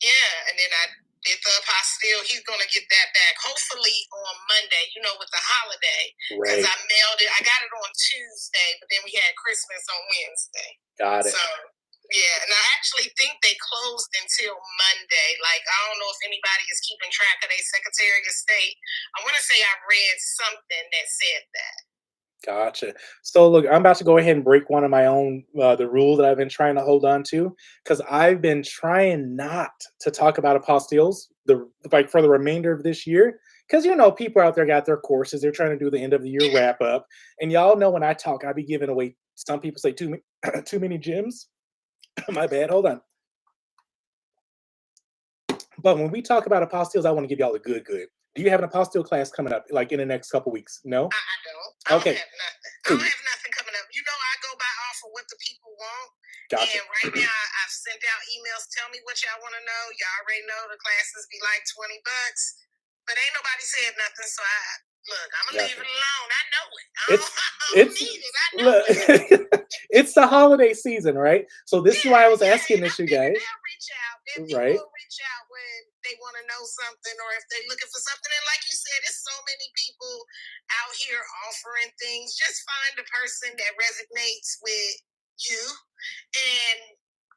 yeah, and then I Get the apostille. He's going to get that back hopefully on Monday, with the holiday. Because Right. I mailed it. I got it on Tuesday, but then we had Christmas on Wednesday. Got it. So, yeah. And I actually think they closed until Monday. Like, I don't know if anybody is keeping track of their Secretary of State. I want to say I read something that said that. Gotcha. So look, I'm about to go ahead and break one of my own the rule that I've been trying to hold on to because I've been trying not to talk about apostilles like for the remainder of this year. Because people out there got their courses, they're trying to do the end of the year wrap up, and y'all know when I talk, I be giving away. Some people say too many gems. My bad. Hold on. But when we talk about apostilles, I want to give y'all the good. Do you have an apostille class coming up, like in the next couple weeks? No. I don't. I don't Okay. have nothing. I Cool. don't have nothing coming up. I go by off of what the people want. Gotcha. And right now, I've sent out emails. Tell me what y'all want to know. Y'all already know the classes be like $20, but ain't nobody said nothing. So look. I'm gonna leave it alone. I know it. I don't need it. I know it. It's the holiday season, right? So this is why I was asking this, you guys. They'll reach out. Right. People will reach out when they want to know something or if they're looking for something. And like you said, there's so many people out here offering things. Just find the person that resonates with you and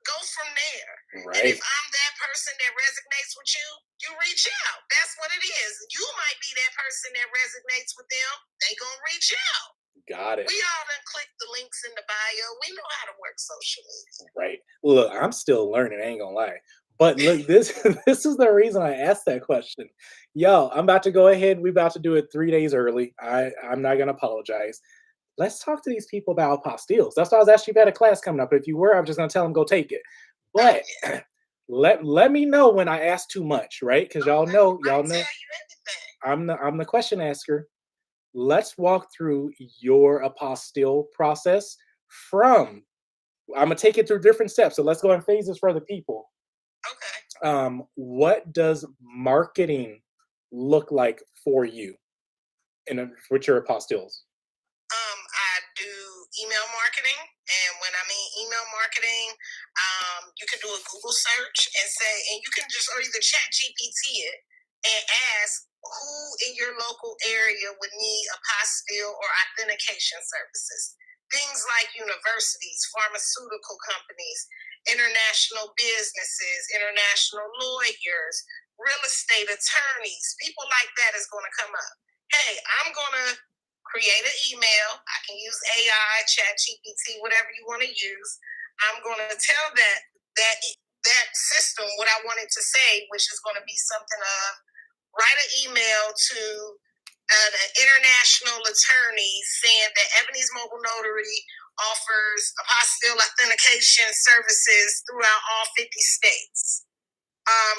go from there. Right. And if I'm that person that resonates with you, you reach out. That's what it is. You might be that person that resonates with them. They gonna reach out. Got it. We all done click the links in the bio. We know how to work social media. Right. Look, I'm still learning, I ain't gonna lie. But look, this this is the reason I asked that question. Yo, I'm about to go ahead. We're about to do it 3 days early. I'm not gonna apologize. Let's talk to these people about apostilles. That's why I was asking if you had a class coming up. If you were, I'm just gonna tell them go take it. But let me know when I ask too much, right? Because y'all know, I'm the question asker. Let's walk through your apostille process from. I'm gonna take it through different steps. So let's go in phases for the people. Okay. What does marketing look like for you with your apostilles? I do email marketing, and when I mean email marketing, you can do a Google search and you can just or either chat GPT it and ask who in your local area would need apostille or authentication services. Things like universities, pharmaceutical companies, international businesses, international lawyers, real estate attorneys, people like that is going to come up. Hey, I'm going to create an email. I can use AI, Chat GPT, whatever you want to use. I'm going to tell that system what I want it to say, which is going to be something of write an email to an international attorney saying that Ebony's Mobile Notary offers apostille authentication services throughout all 50 states.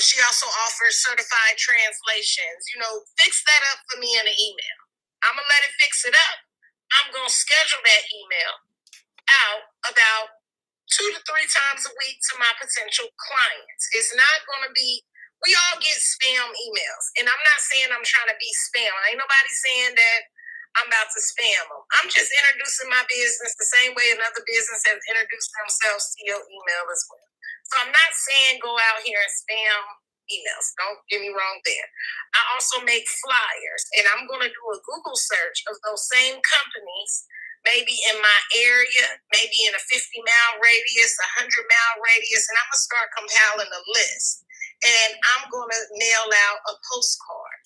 She also offers certified translations. Fix that up for me in an email. I'm going to let it fix it up. I'm going to schedule that email out about 2 to 3 times a week to my potential clients. It's not going to be, we all get spam emails. And I'm not saying I'm trying to be spam. Ain't nobody saying that I'm about to spam them. I'm just introducing my business the same way another business has introduced themselves to your email as well. So I'm not saying go out here and spam emails. Don't get me wrong there. I also make flyers, and I'm going to do a Google search of those same companies, maybe in my area, maybe in a 50-mile radius, 100-mile radius, and I'm going to start compiling a list. And I'm going to mail out a postcard.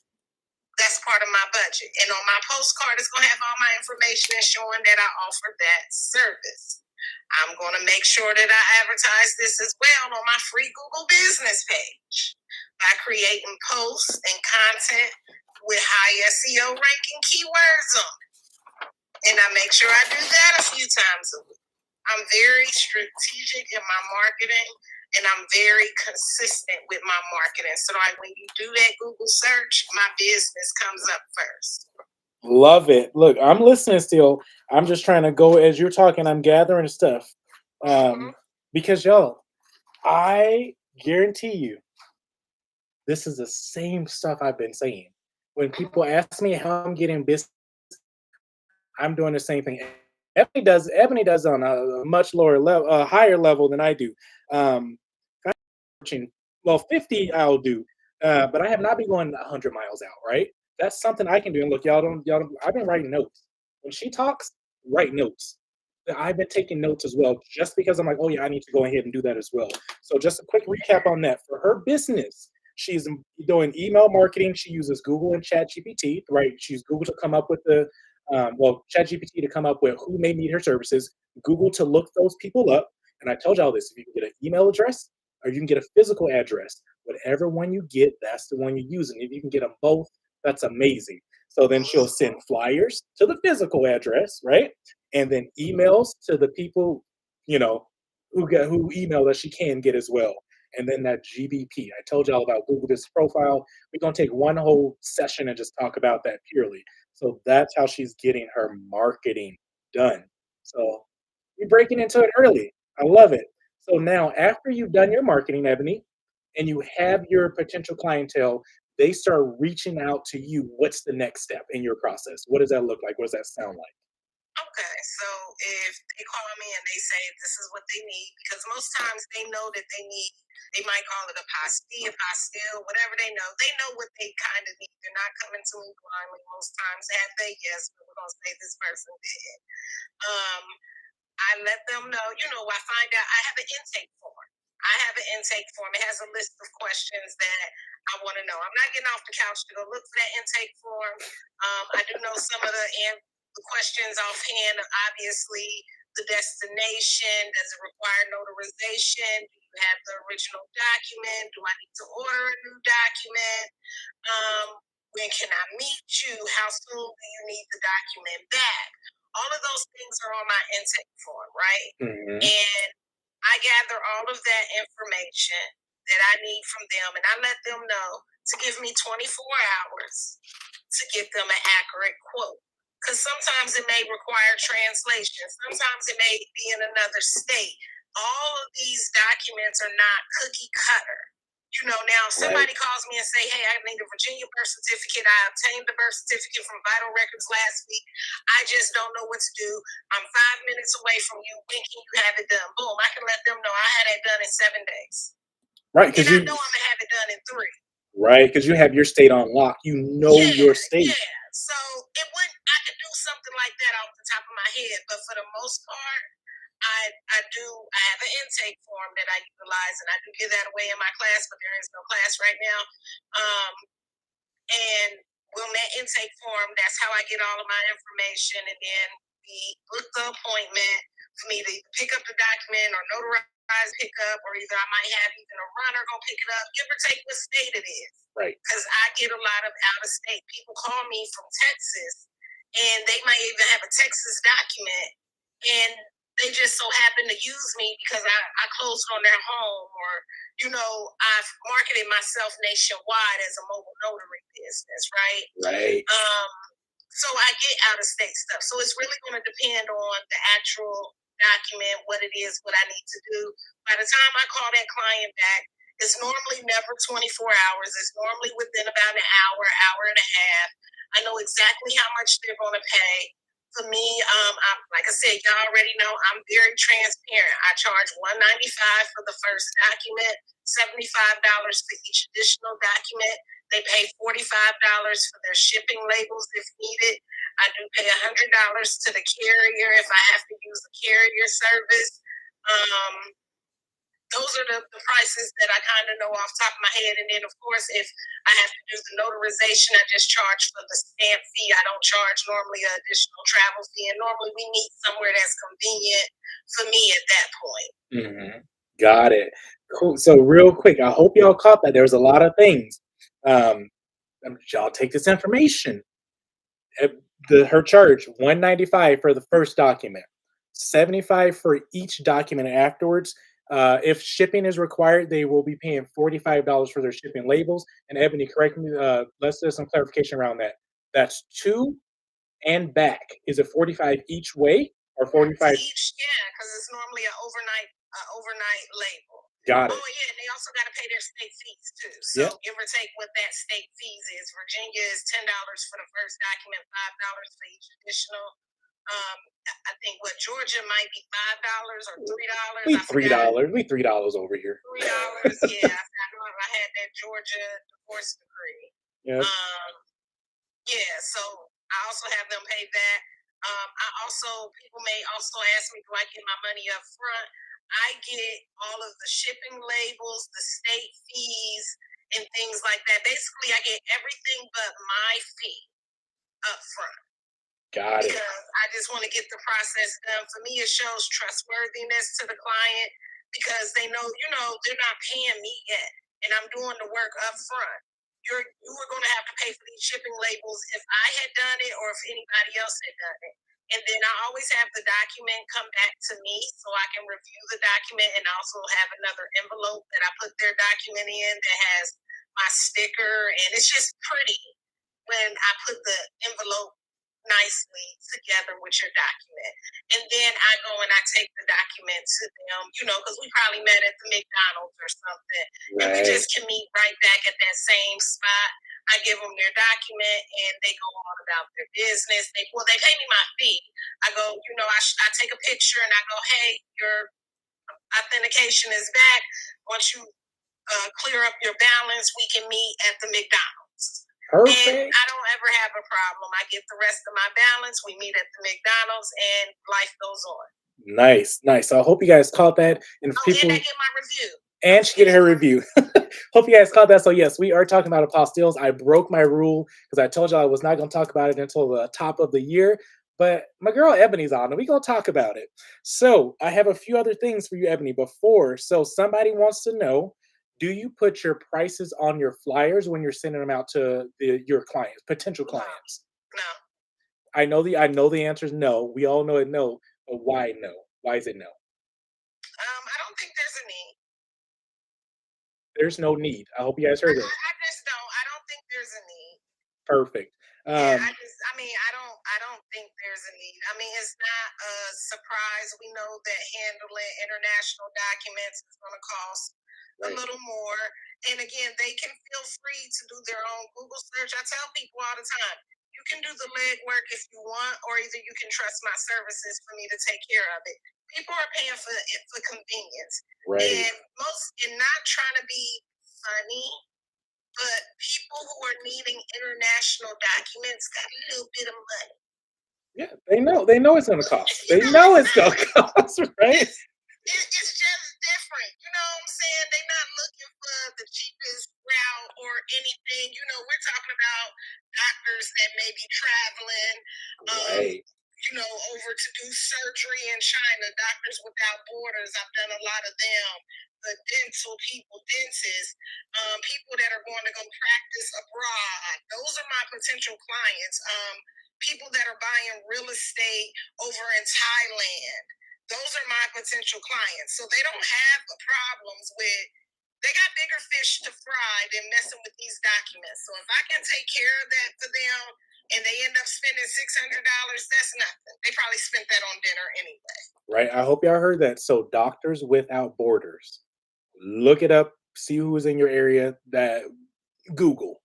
That's part of my budget. And on my postcard, it's going to have all my information and showing that I offer that service. I'm going to make sure that I advertise this as well on my free Google business page by creating posts and content with high SEO ranking keywords on it. And I make sure I do that a few times a week. I'm very strategic in my marketing, and I'm very consistent with my marketing. So like when you do that Google search, my business comes up first. Love it. Look, I'm listening still. I'm just trying to go as you're talking. I'm gathering stuff. Because y'all, I guarantee you, this is the same stuff I've been saying. When people ask me how I'm getting business, I'm doing the same thing. Ebony does on a much lower level, a higher level than I do. 50 I'll do. But I have not been going 100 miles out, right? That's something I can do. And look, y'all don't, I've been writing notes. When she talks, write notes. I've been taking notes as well, just because I'm like, oh yeah, I need to go ahead and do that as well. So just a quick recap on that. For her business, she's doing email marketing. She uses Google and ChatGPT, right? She's Google to come up with the, ChatGPT to come up with who may need her services, Google to look those people up. And I told y'all this: if you can get an email address or you can get a physical address, whatever one you get, that's the one you use. And if you can get them both, that's amazing. So then she'll send flyers to the physical address, right? And then emails to the people, you know, who email that she can get as well. And then that GBP. I told y'all about Google Business Profile. We're gonna take one whole session and just talk about that purely. So that's how she's getting her marketing done. So you're breaking into it early. I love it. So now, after you've done your marketing, Ebony, and you have your potential clientele, they start reaching out to you. What's the next step in your process? What does that look like? What does that sound like? Okay, so if they call me and they say this is what they need, because most times they know that they need, they might call it a pastille, a pastille, whatever they know what they kind of need. They're not coming to me blindly most times. Have they? Yes, but we're going to say this person did. Um, I let them know, I find out I have an intake form. I have an intake form. It has a list of questions that I want to know. I'm not getting off the couch to go look for that intake form. I do know some of the questions offhand. Obviously, the destination, does it require notarization? Do you have the original document? Do I need to order a new document? Um, when can I meet you? How soon do you need the document back? All of those things are on my intake form, right? Mhm. And I gather all of that information that I need from them, and I let them know to give me 24 hours to get them an accurate quote. Because sometimes it may require translation, sometimes it may be in another state. All of these documents are not cookie cutter. Now Right. somebody calls me and say, "Hey, I need a Virginia birth certificate. I obtained the birth certificate from Vital Records last week. I just don't know what to do. I'm 5 minutes away from you. When can you have it done?" Boom, I can let them know I had it done in 7 days. Right. And Because I you know I'm gonna have it done in three. right, because you have your state on lock. You know Yeah, your state. yeah. So I could do something like that off the top of my head, but for the most part, I have an intake form that I utilize, and I do give that away in my class, but there is no class right now. Um, and on that intake form, that's how I get all of my information, and then we book the appointment for me to pick up the document or notarize pickup, or either I might have even a runner go pick it up, give or take what state it is. Right. Because I get a lot of out of state people call me from Texas, and they might even have a Texas document, and they just so happen to use me because I closed on their home, or I've marketed myself nationwide as a mobile notary business, right? Right. So I get out of state stuff. So it's really going to depend on the actual document, what it is, what I need to do. By the time I call that client back, it's normally never 24 hours. It's normally within about an hour, hour and a half. I know exactly how much they're going to pay. For me, like I said, y'all already know I'm very transparent. I charge $195 for the first document, $75 for each additional document. They pay $45 for their shipping labels if needed. I do pay $100 to the carrier if I have to use the carrier service. Um, those are the prices that I kind of know off the top of my head. And then, of course, if I have to do the notarization, I just charge for the stamp fee. I don't charge normally an additional travel fee. And normally we meet somewhere that's convenient for me at that point. Mhm. Got it. Cool. So real quick, I hope y'all caught that. There's a lot of things. Um, y'all take this information. Uh, her charge 195 for the first document, 75 for each document afterwards. If shipping is required, they will be paying $45 for their shipping labels. And Ebony, correct me. Let's do some clarification around that. That's two and back. Is it 45 each way or 45? Each, yeah, because it's normally an overnight label. Got Oh it. yeah, and they also got to pay their state fees too. So Yep. give or take what that state fees is. Virginia is $10 for the first document, $5 for each additional. Um, I think what Georgia might be $5 or $3. We I forgot. $3. We $3 over here. $3, yeah. I had that Georgia divorce decree. Yep. Yeah, so I also have them pay that. I also, people may also ask me, do I get my money up front? I get all of the shipping labels, the state fees, and things like that. Basically, I get everything but my fee up front. Got it. Because I just want to get the process done. For me, it shows trustworthiness to the client because they know, they're not paying me yet, and I'm doing the work up front. You were going to have to pay for these shipping labels if I had done it or if anybody else had done it. And then I always have the document come back to me so I can review the document and also have another envelope that I put their document in that has my sticker. And it's just pretty when I put the envelope nicely together with your document. And then I go and I take the document to them, because we probably met at the McDonald's or something. Right. And we just can meet right back at that same spot. I give them their document and they go on about their business. They pay me my fee. I go, I take a picture and I go, hey, your authentication is back. Once you clear up your balance, we can meet at the McDonald's. Perfect. And I don't ever have a problem. I get the rest of my balance. We meet at the McDonald's and life goes on. Nice. So I hope you guys caught that. And I get my review. And she get her review. Hope you guys caught that. So yes, we are talking about apostilles. I broke my rule because I told you I was not going to talk about it until the top of the year. But my girl Ebony's on, and we're going to talk about it. So I have a few other things for you, Ebony, before. So somebody wants to know, do you put your prices on your flyers when you're sending them out to your clients, potential clients? No. I know the answer is no. We all know it no. But why no? Why is it no? I don't think there's a need. There's no need. I hope you guys heard that. I just don't. I don't think there's a need. Perfect. Yeah, I don't think there's a need. I mean, it's not a surprise. We know that handling international documents is going to cost a little more. And again, they can feel free to do their own Google search. I tell people all the time, you can do the legwork if you want, or either you can trust my services for me to take care of it. People are paying for convenience. Right. And not trying to be funny, but people who are needing international documents got a little bit of money. Yeah, they know it's going to cost. They know it's going to cost, right? It's just different. You know what I'm saying? They're not looking for the cheapest route or anything. We're talking about doctors that may be traveling, right. Over to do surgery in China. Doctors Without Borders. I've done a lot of them. The dental people, dentists, people that are going to go practice abroad. Those are my potential clients. People that are buying real estate over in Thailand. Those are my potential clients. So they don't have problems with, they got bigger fish to fry than messing with these documents. So if I can take care of that for them and they end up spending $600, that's nothing. They probably spent that on dinner anyway. Right. I hope y'all heard that. So Doctors Without Borders. Look it up. See who's in your area. Google.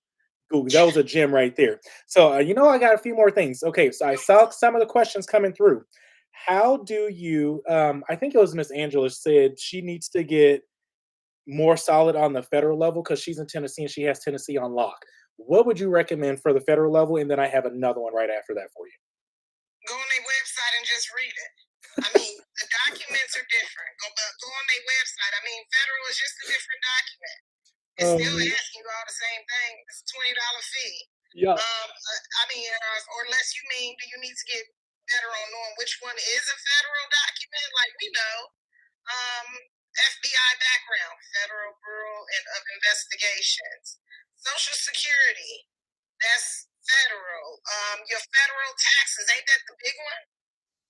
That was a gem right there. So, I got a few more things. Okay, so I saw some of the questions coming through. How do you, I think it was Miss Angela said she needs to get more solid on the federal level because she's in Tennessee and she has Tennessee on lock. What would you recommend for the federal level? And then I have another one right after that for you. Go on their website and just read it. I mean, the documents are different. Go on their website. I mean, federal is just a different document. It's still asking you all the same thing. It's a $20 fee. Yeah. Or unless you mean, do you need to get better on knowing which one is a federal document? Like we know, FBI background, Federal Bureau of Investigations, Social Security, that's federal. Your federal taxes, ain't that the big one?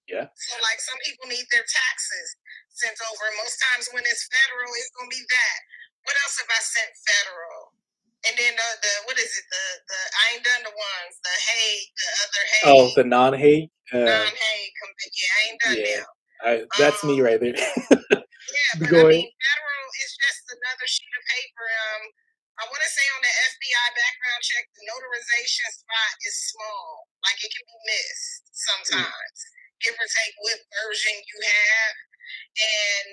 Yeah. So like some people need their taxes sent over. Most times when it's federal, it's gonna be that. What else have I sent federal? And then the what is it? The I ain't done the ones. The other Hague. Oh, the non-Hague. Non-Hague. Yeah, I ain't done them. That's me right there. Yeah, but I mean, federal is just another sheet of paper. I want to say on the FBI background check, the notarization spot is small. Like it can be missed sometimes. Give or take what version you have. And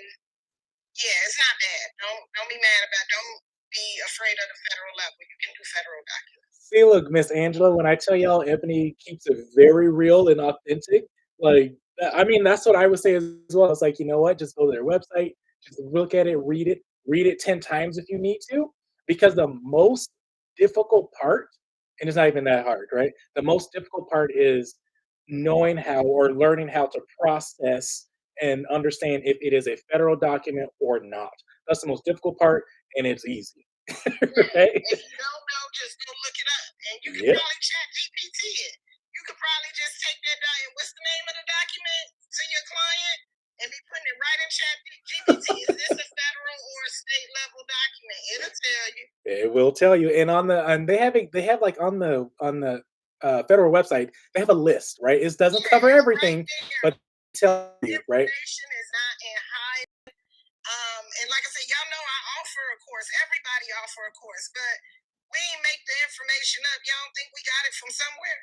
yeah, it's not bad. Don't be mad about it. be afraid of the federal level. You can do federal documents. See, look, Miss Angela, when I tell y'all Ebony keeps it very real and authentic, like, I mean, that's what I would say as well. It's like, you know what? Just go to their website, just look at it, read it 10 times if you need to, because the most difficult part, and it's not even that hard, right? The most difficult part is knowing how or learning how to process and understand if it is a federal document or not. That's the most difficult part, and it's easy, Yeah. right? If you don't know, just go look it up. And you can Yep. probably chat GPT it. You could probably just take that document. What's the name of the document to your client? And be putting it right in chat GPT. Is this a federal or a state level document? It'll tell you. It will tell you, and they have like on the federal website, they have a list, right? It doesn't Yeah, cover it's right everything, there. but tell you, right? Information is not in high. And like I said, y'all know I offer a course. Everybody offer a course, but we ain't make the information up. Y'all don't think we got it from somewhere?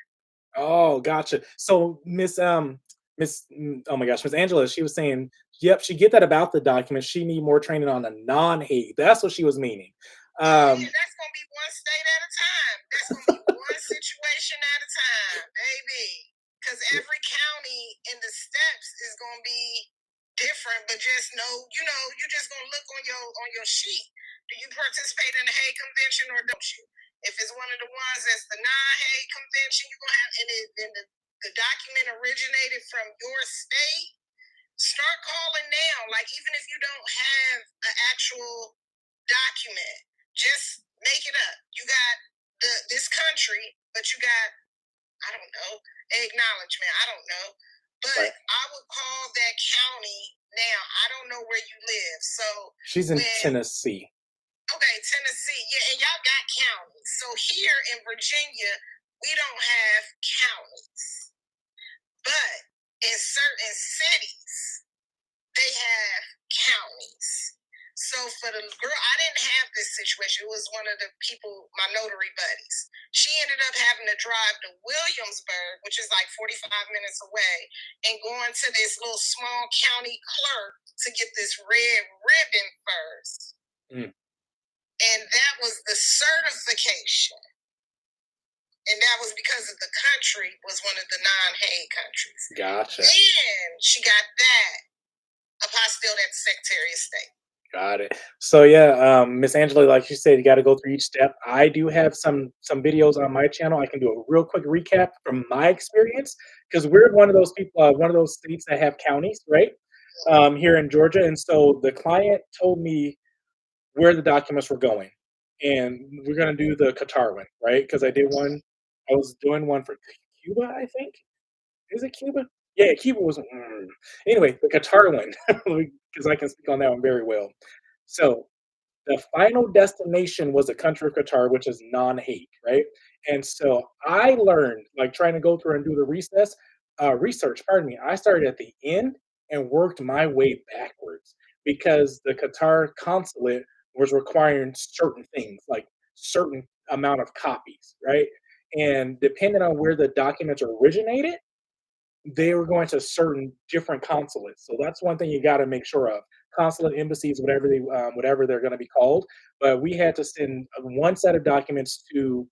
Oh, gotcha. So oh my gosh, Miss Angela, she was saying, yep, she get that about the document. She need more training on the non-hate. That's what she was meaning. Oh yeah, Um, that's gonna be one state at a time. That's gonna be one situation at a time, baby. Because every county in the steps is gonna be different, but just know, you just gonna look on your sheet. Do you participate in the Hague Convention or don't you? If it's one of the ones that's the non-Hague Convention, you're gonna have, and the document originated from your state. Start calling now. Like even if you don't have an actual document, just make it up. You got this country, but you got, I don't know, acknowledgement. I don't know. But right. I would call that county now. I don't know where you live. So She's in when Tennessee. okay, Tennessee, yeah, and y'all got counties. So here in Virginia, we don't have counties. But in certain cities, they have counties. So for the girl, I didn't have this situation. It was one of the people, my notary buddies. She ended up having to drive to Williamsburg, which is like 45 minutes away, and going to this little small county clerk to get this red ribbon first. Mm, And that was the certification. And that was because of the country was one of the non-Hague countries. gotcha. Then she got that apostille at the Secretary of State. Got it. So yeah, Miss Angela, like you said, you got to go through each step. I do have some videos on my channel. I can do a real quick recap from my experience because we're one of those people, one of those states that have counties, right? Here in Georgia, and so the client told me where the documents were going, and we're gonna do the Qatar one, right? Because I did one. I was doing one for Cuba, I think. Is it Cuba? Yeah, Cuba was. Anyway, the Qatar one, because I can speak on that one very well. So the final destination was the country of Qatar, which is non-hate, right? And so I learned, like trying to go through and do the research. Pardon me. I started at the end and worked my way backwards because the Qatar consulate was requiring certain things, like certain amount of copies, right? And depending on where the documents originated, they were going to certain different consulates. So that's one thing you got to make sure of. Consulate embassies, whatever they're going to be called. But we had to send one set of documents to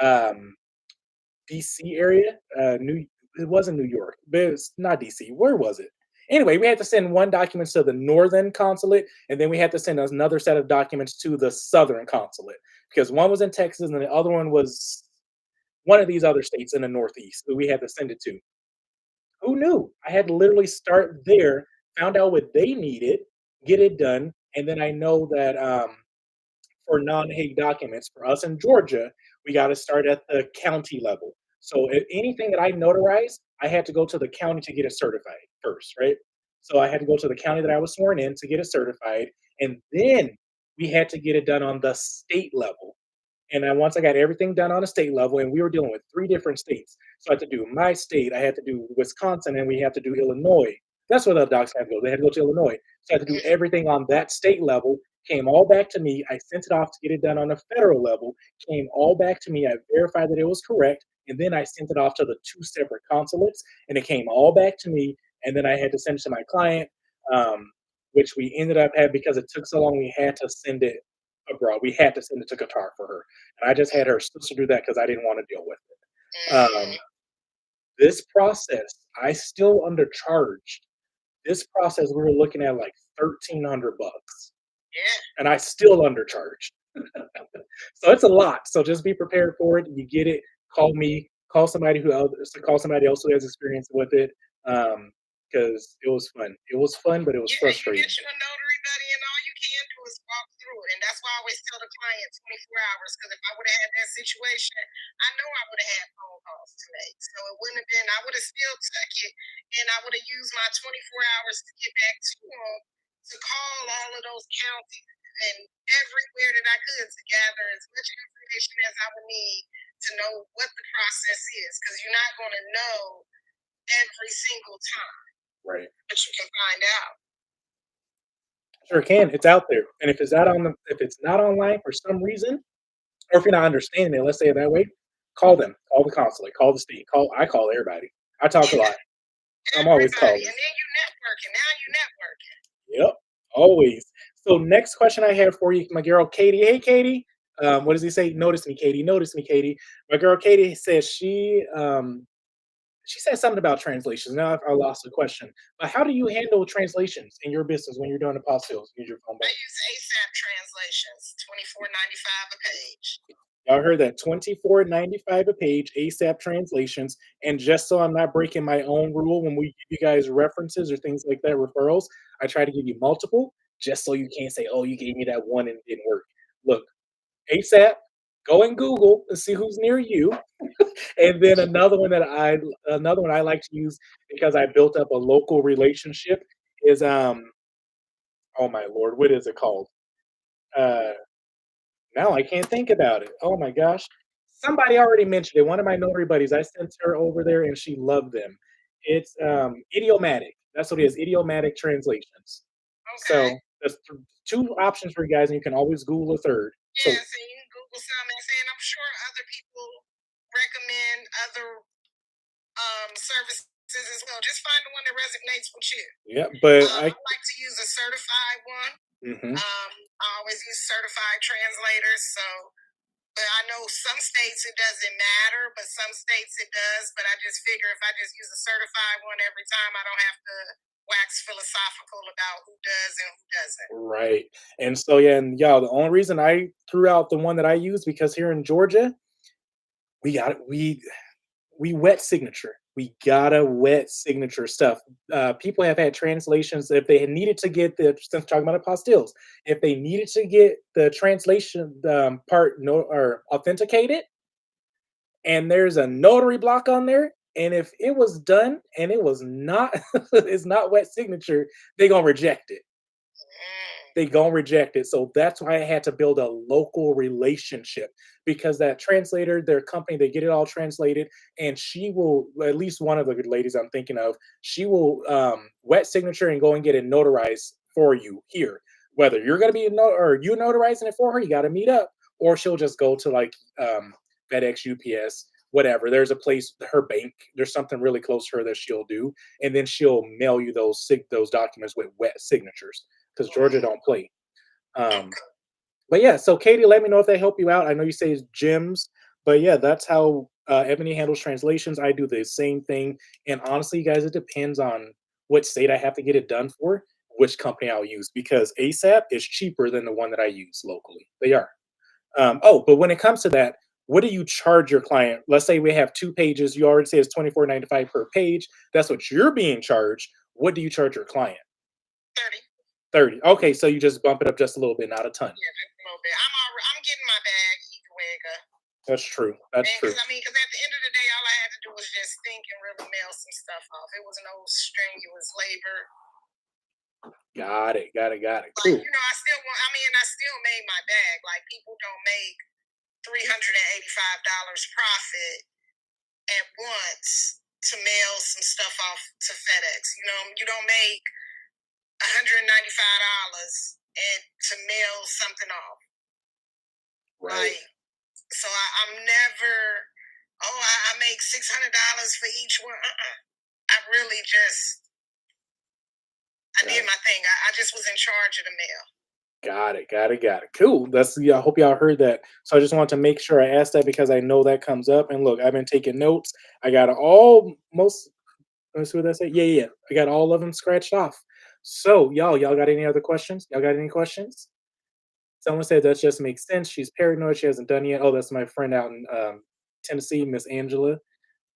um, DC area. New It wasn't New York, but it's not DC. Where was it? Anyway, we had to send one document to the northern consulate, and then we had to send another set of documents to the southern consulate because one was in Texas and the other one was one of these other states in the northeast that we had to send it to. Who knew? I had to literally start there, found out what they needed, get it done, and then I know that for non-Hague documents for us in Georgia, we got to start at the county level. So anything that I notarize, I had to go to the county to get it certified first, right? So I had to go to the county that I was sworn in to get it certified, and then we had to get it done on the state level. And then once I got everything done on a state level, and we were dealing with 3 different states. So I had to do my state, I had to do Wisconsin, and we had to do Illinois. That's where the docs had to go. They had to go to Illinois. So I had to do everything on that state level, came all back to me. I sent it off to get it done on a federal level, came all back to me. I verified that it was correct, and then I sent it off to the 2 separate consulates, and it came all back to me. And then I had to send it to my client, which we ended up having because it took so long. We had to send it. abroad. We had to send it to Qatar for her, and I just had her sister do that because I didn't want to deal with it. This process, I still undercharged. This process, we were looking at like $1,300, Yeah. and I still undercharged. So it's a lot. So just be prepared for it. You get it. Call me. Call somebody else who has experience with it. Because it was fun. It was fun, but it was Yeah, you get frustrating. you a notary buddy, and all you can do is walk through it. And that's why I always tell the client 24 hours. Because if I would have had that situation, I know I would have had phone calls to make. So it wouldn't have been, I would have still took it, and I would have used my 24 hours to get back to them to call all of those counties and everywhere that I could to gather as much information as I would need to know what the process is. Because you're not going to know every single time, Right. but you can find out. Sure can. It's out there. And if it's not online for some reason, or if you're not understanding it, let's say it that way, call them. Call the consulate. Call the state. I call everybody. I talk a Yeah, lot. I'm always everybody. calling. And then you networking. Now you networking. Yep. Always. So next question I have for you, my girl Katie. Hey Katie. What does he say? Notice me, Katie. Notice me, Katie. My girl Katie says she said something about translations. Now I lost the question. But how do you handle translations in your business when you're doing apostilles? Use your phone I back. use ASAP translations, 24.95 a page. Y'all heard that 24.95 a page, ASAP translations. And just so I'm not breaking my own rule when we give you guys references or things like that, referrals, I try to give you multiple just so you can't say, oh, you gave me that one and it didn't work. Look, ASAP, go and Google and see who's near you. And then another one I like to use because I built up a local relationship is oh my lord, what is it called? Uh Now I can't think about it. Oh my gosh. Somebody already mentioned it. One of my notary buddies, I sent her over there and she loved them. It's idiomatic. That's what it is, idiomatic translations. Okay. So there's two options for you guys, and you can always Google a third. So Yes, and you can Google some and say, and I'm sure other people recommend other services as well. Just find the one that resonates with you. yeah, but I like to use a certified one. mhm, I always use certified translators. So, but I know some states it doesn't matter, but some states it does. But I just figure if I just use a certified one every time, I don't have to wax philosophical about who does and who doesn't. right. And so yeah, and y'all, the only reason I threw out the one that I use because here in Georgia, we got we wet signature. We gotta wet signature stuff. People have had translations if they had needed to get the since talking about apostilles, if they needed to get the translation part no or authenticated, and there's a notary block on there, and if it was done and it was not it's not wet signature, they gonna reject it. Mm. They gonna reject it. So that's why I had to build a local relationship because that translator, their company, they get it all translated, and she will at least one of the ladies I'm thinking of, she will wet signature and go and get it notarized for you here. Whether you're gonna be or you notarizing it for her, you got to meet up, or she'll just go to like FedEx, UPS, whatever. There's a place, her bank. There's something really close to her that she'll do, and then she'll mail you those documents with wet signatures because Georgia don't play. Um, Okay. but yeah, so Katie, let me know if they help you out. I know you say it's gyms, but yeah, that's how Ebony handles translations. I do the same thing, and honestly, you guys, it depends on what state I have to get it done for, which company I'll use because ASAP is cheaper than the one that I use locally. They are. Oh, but when it comes to that, what do you charge your client? Let's say we have 2 pages. You already say it's 24.95 per page. That's what you're being charged. What do you charge your client? 30. 30. Okay, so you just bump it up just a little bit, not a ton. Yeah, just a little bit. I'm getting my bag either way it goes. That's true. That's true. Because I mean, because at the end of the day, all I had to do was just think and really mail some stuff off. It was no strenuous labor. Got it. Got it. Got it. Like Cool. I still want. I mean, I still made my bag. Like people don't make $385 profit at once to mail some stuff off to FedEx. You don't make $195 and to mail something off. Right. Like, so I'm never. Oh, I make $600 for each one. I really just. I did my thing. I just was in charge of the mail. Got it, got it, got it. Cool. That's yeah, I hope y'all heard that. So I just want to make sure I asked that because I know that comes up. And look, I've been taking notes. I got all most let's see what that say. Yeah, yeah, yeah. I got all of them scratched off. So y'all got any other questions? Y'all got any questions? Someone said that just makes sense. She's paranoid. She hasn't done yet. Oh, that's my friend out in Tennessee, Miss Angela.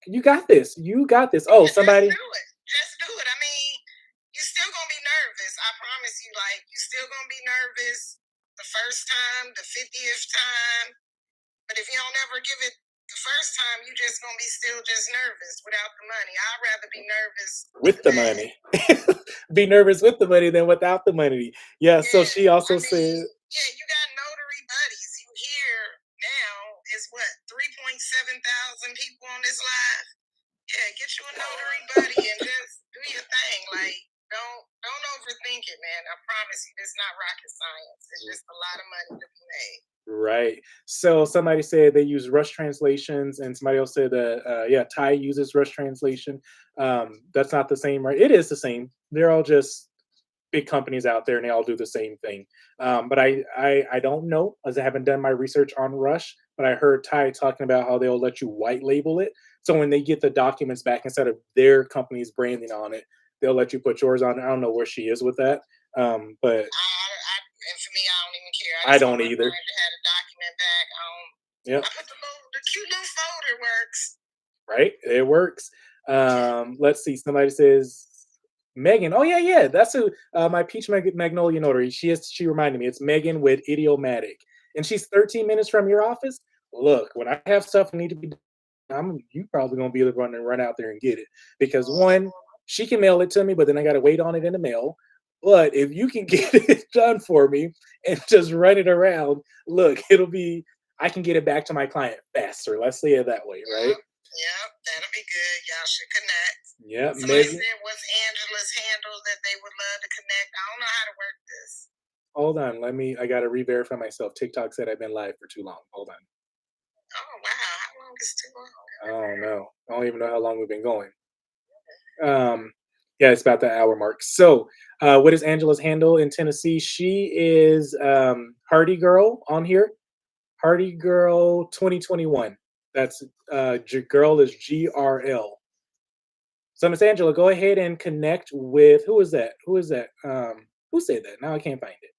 You got this. You got this. Oh, Yeah, just somebody. do it. Just do it. I mean, you still gonna be nervous. I promise you. Like you still gonna be nervous the first time, the 50th time. But if you don't ever give it the first time, you just gonna be still just nervous without the money. I'd rather be nervous with With the the bag. money. Be nervous with the money than without the money. Yeah, so Yeah, she I also mean, said, yeah, you got notary buddies. You hear now is what 3.7 thousand people on this live. Yeah, get you a notary buddy and just do your thing. Like, don't overthink it, man. I promise you, it's not rocket science. It's just a lot of money to be made. right. So somebody said they use Rush translations, and somebody else said that yeah, Thai uses Rush translation. That's not the same, right? It is the same. They're all just big companies out there, and they all do the same thing. But I don't know, as I haven't done my research on Rush. But I heard Ty talking about how they'll let you white label it. So when they get the documents back, instead of their company's branding on it, they'll let you put yours on. I don't know where she is with that, but And for me, I don't even care. I I just want don't my either. client to have a document back. Yep. I put the cute little folder works. Right? It works. Let's see. Somebody says Megan. Oh yeah, yeah. That's who my Peach Magnolia Notary. She is. She reminded me. It's Megan with Idiomatic, and she's 13 minutes from your office. Look, when I have stuff that need to be done, you probably gonna be able to run out there and get it because one, she can mail it to me, but then I got to wait on it in the mail. But if you can get it done for me and just run it around, look, it'll be. I can get it back to my client faster. Let's say it that way, right? Yep, that'll be good. Y'all should connect. Yeah, Somebody Megan. said what's Angela's handle that they would love to connect. I don't know how to work this. Hold on, let me. I gotta re-verify myself. TikTok said I've been live for too long. Hold on. Oh wow, how long is too long? I don't know. I don't even know how long we've been going. Um, yeah, it's about the hour mark. So, what is Angela's handle in Tennessee? She is Hardy Girl on here. Hardy Girl 2021. That's girl is GRL. So Miss Angela, go ahead and connect with who is that? Who is that? Who said that? Now I can't find it.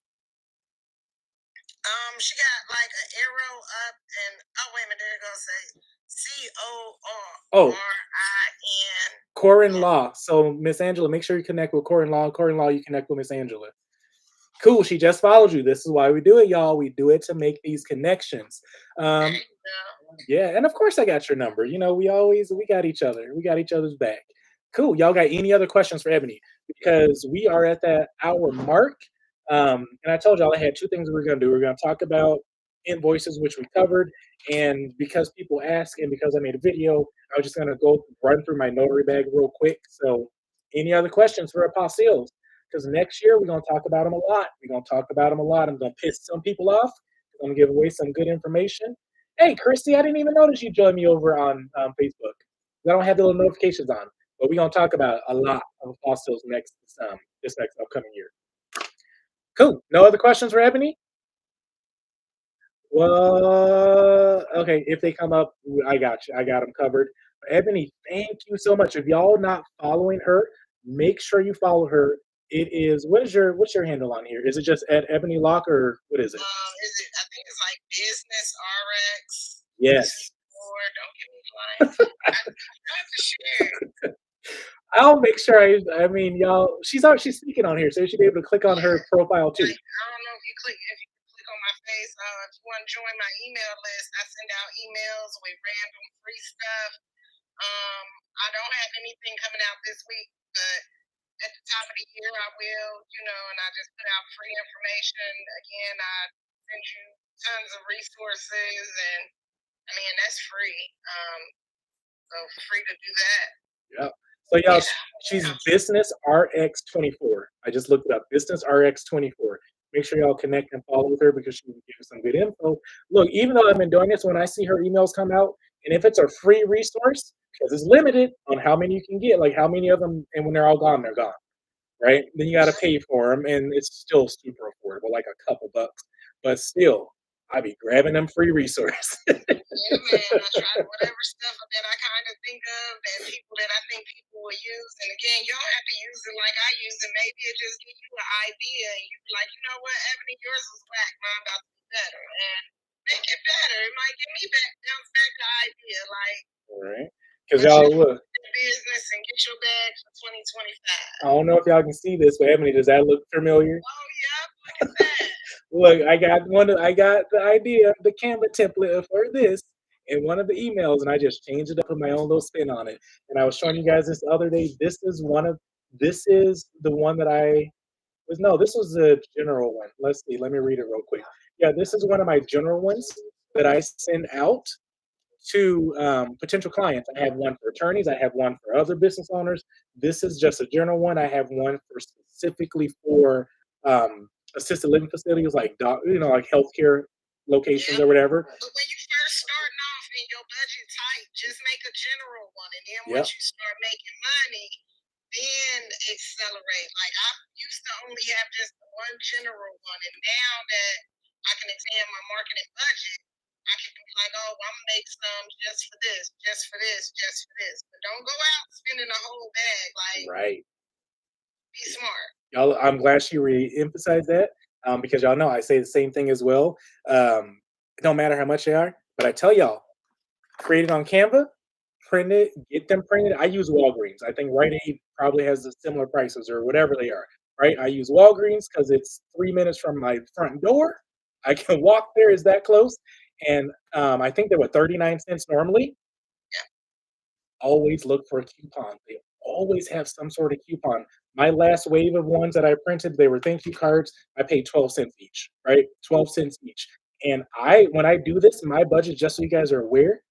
She got like an arrow up and oh wait a minute, there it goes. Say Oh, CORIN. Corin Law. So Miss Angela, make sure you connect with Corin Law. Corin Law, you connect with Miss Angela. Cool. She just followed you. This is why we do it, y'all. We do it to make these connections. There Um, you go. yeah, and of course I got your number. You know, we got each other. We got each other's back. Cool. Y'all got any other questions for Ebony? Because we are at that hour mark. And I told y'all I had two things we were gonna do. We're gonna talk about invoices, which we covered, and because people ask and because I made a video, I was just gonna go run through my notary bag real quick. So any other questions for apostilles? Because next year we're gonna talk about them a lot. We're gonna talk about them a lot. I'm gonna piss some people off. I'm gonna give away some good information. Hey, Christy, I didn't even notice you joined me over on Facebook. I don't have the little notifications on, but we're gonna talk about a lot of apostles next this next upcoming year. Cool. No other questions for Ebony? Well, okay. If they come up, I got you. I got them covered. Ebony, thank you so much. If y'all not following her, make sure you follow her. It is what's your handle on here? Is it just at Ebony Lock or what is it? Is it? I think it's like Business RX. Yes. Don't give me the line. I have to share. I'll make sure I mean y'all she's speaking on here, so you should be able to click on her profile too. I don't know if you click on my face. If you want to join my email list, I send out emails with random free stuff. I don't have anything coming out this week, but at the top of the year I will, and I just put out free information. Again, I send you tons of resources and I mean that's free. So free to do that. Yep. So y'all, she's Business RX 24. I just looked it up. Business RX 24. Make sure y'all connect and follow with her because she will give you some good info. Look, even though I've been doing this, when I see her emails come out, and if it's a free resource, because it's limited on how many you can get, like how many of them, and when they're all gone, they're gone. right? Then you got to pay for them, and it's still super affordable, like a couple bucks. But still, I be grabbing them free resources. Yeah, man. I try whatever stuff that I kind of think of that people that I think people will use. And again, you don't have to use it like I use it. Maybe it just gives you an idea, and you be like, you know what, Ebony, yours was whack. Mine about to be better, and make it better. It might give me back bounce back the idea, like Right? Because let's y'all just look, business and get your bag for I 2025. don't know if y'all can see this, but Ebony, does that look familiar? Oh yeah, look at that. Look, I got the idea, the Canva template for this in one of the emails, and I just changed it up, put my own little spin on it. And I was showing you guys this the other day. This is the one that I was no, this was a general one. Let's see, let me read it real quick. Yeah, this is one of my general ones that I send out to potential clients. I have one for attorneys. I have one for other business owners. This is just a general one. I have one for specifically for assisted living facilities, like like healthcare locations Yeah. or whatever. But when you first starting off and your budget tight, just make a general one, and then Yep. once you start making money, then accelerate. Like I used to only have just one general one, and now that I can examine my marketing budget, I can be like, oh, I'm gonna make some just for this, just for this, just for this. But don't go out spending the whole bag. Like, Right. be smart. Y'all, I'm glad she re-emphasized that because y'all know I say the same thing as well. It don't matter how much they are, but I tell y'all, create it on Canva, print it, get them printed. I use Walgreens. I think Rite Aid probably has the similar prices or whatever they are. Right? I use Walgreens because it's 3 minutes from my front door. I can walk there; is that close? And I think they were 39 cents normally. Always look for a coupon. They always have some sort of coupon. My last wave of ones that I printed, they were thank you cards. I paid 12 cents each, right? 12 cents each. And when I do this, my budget, just so you guys are aware,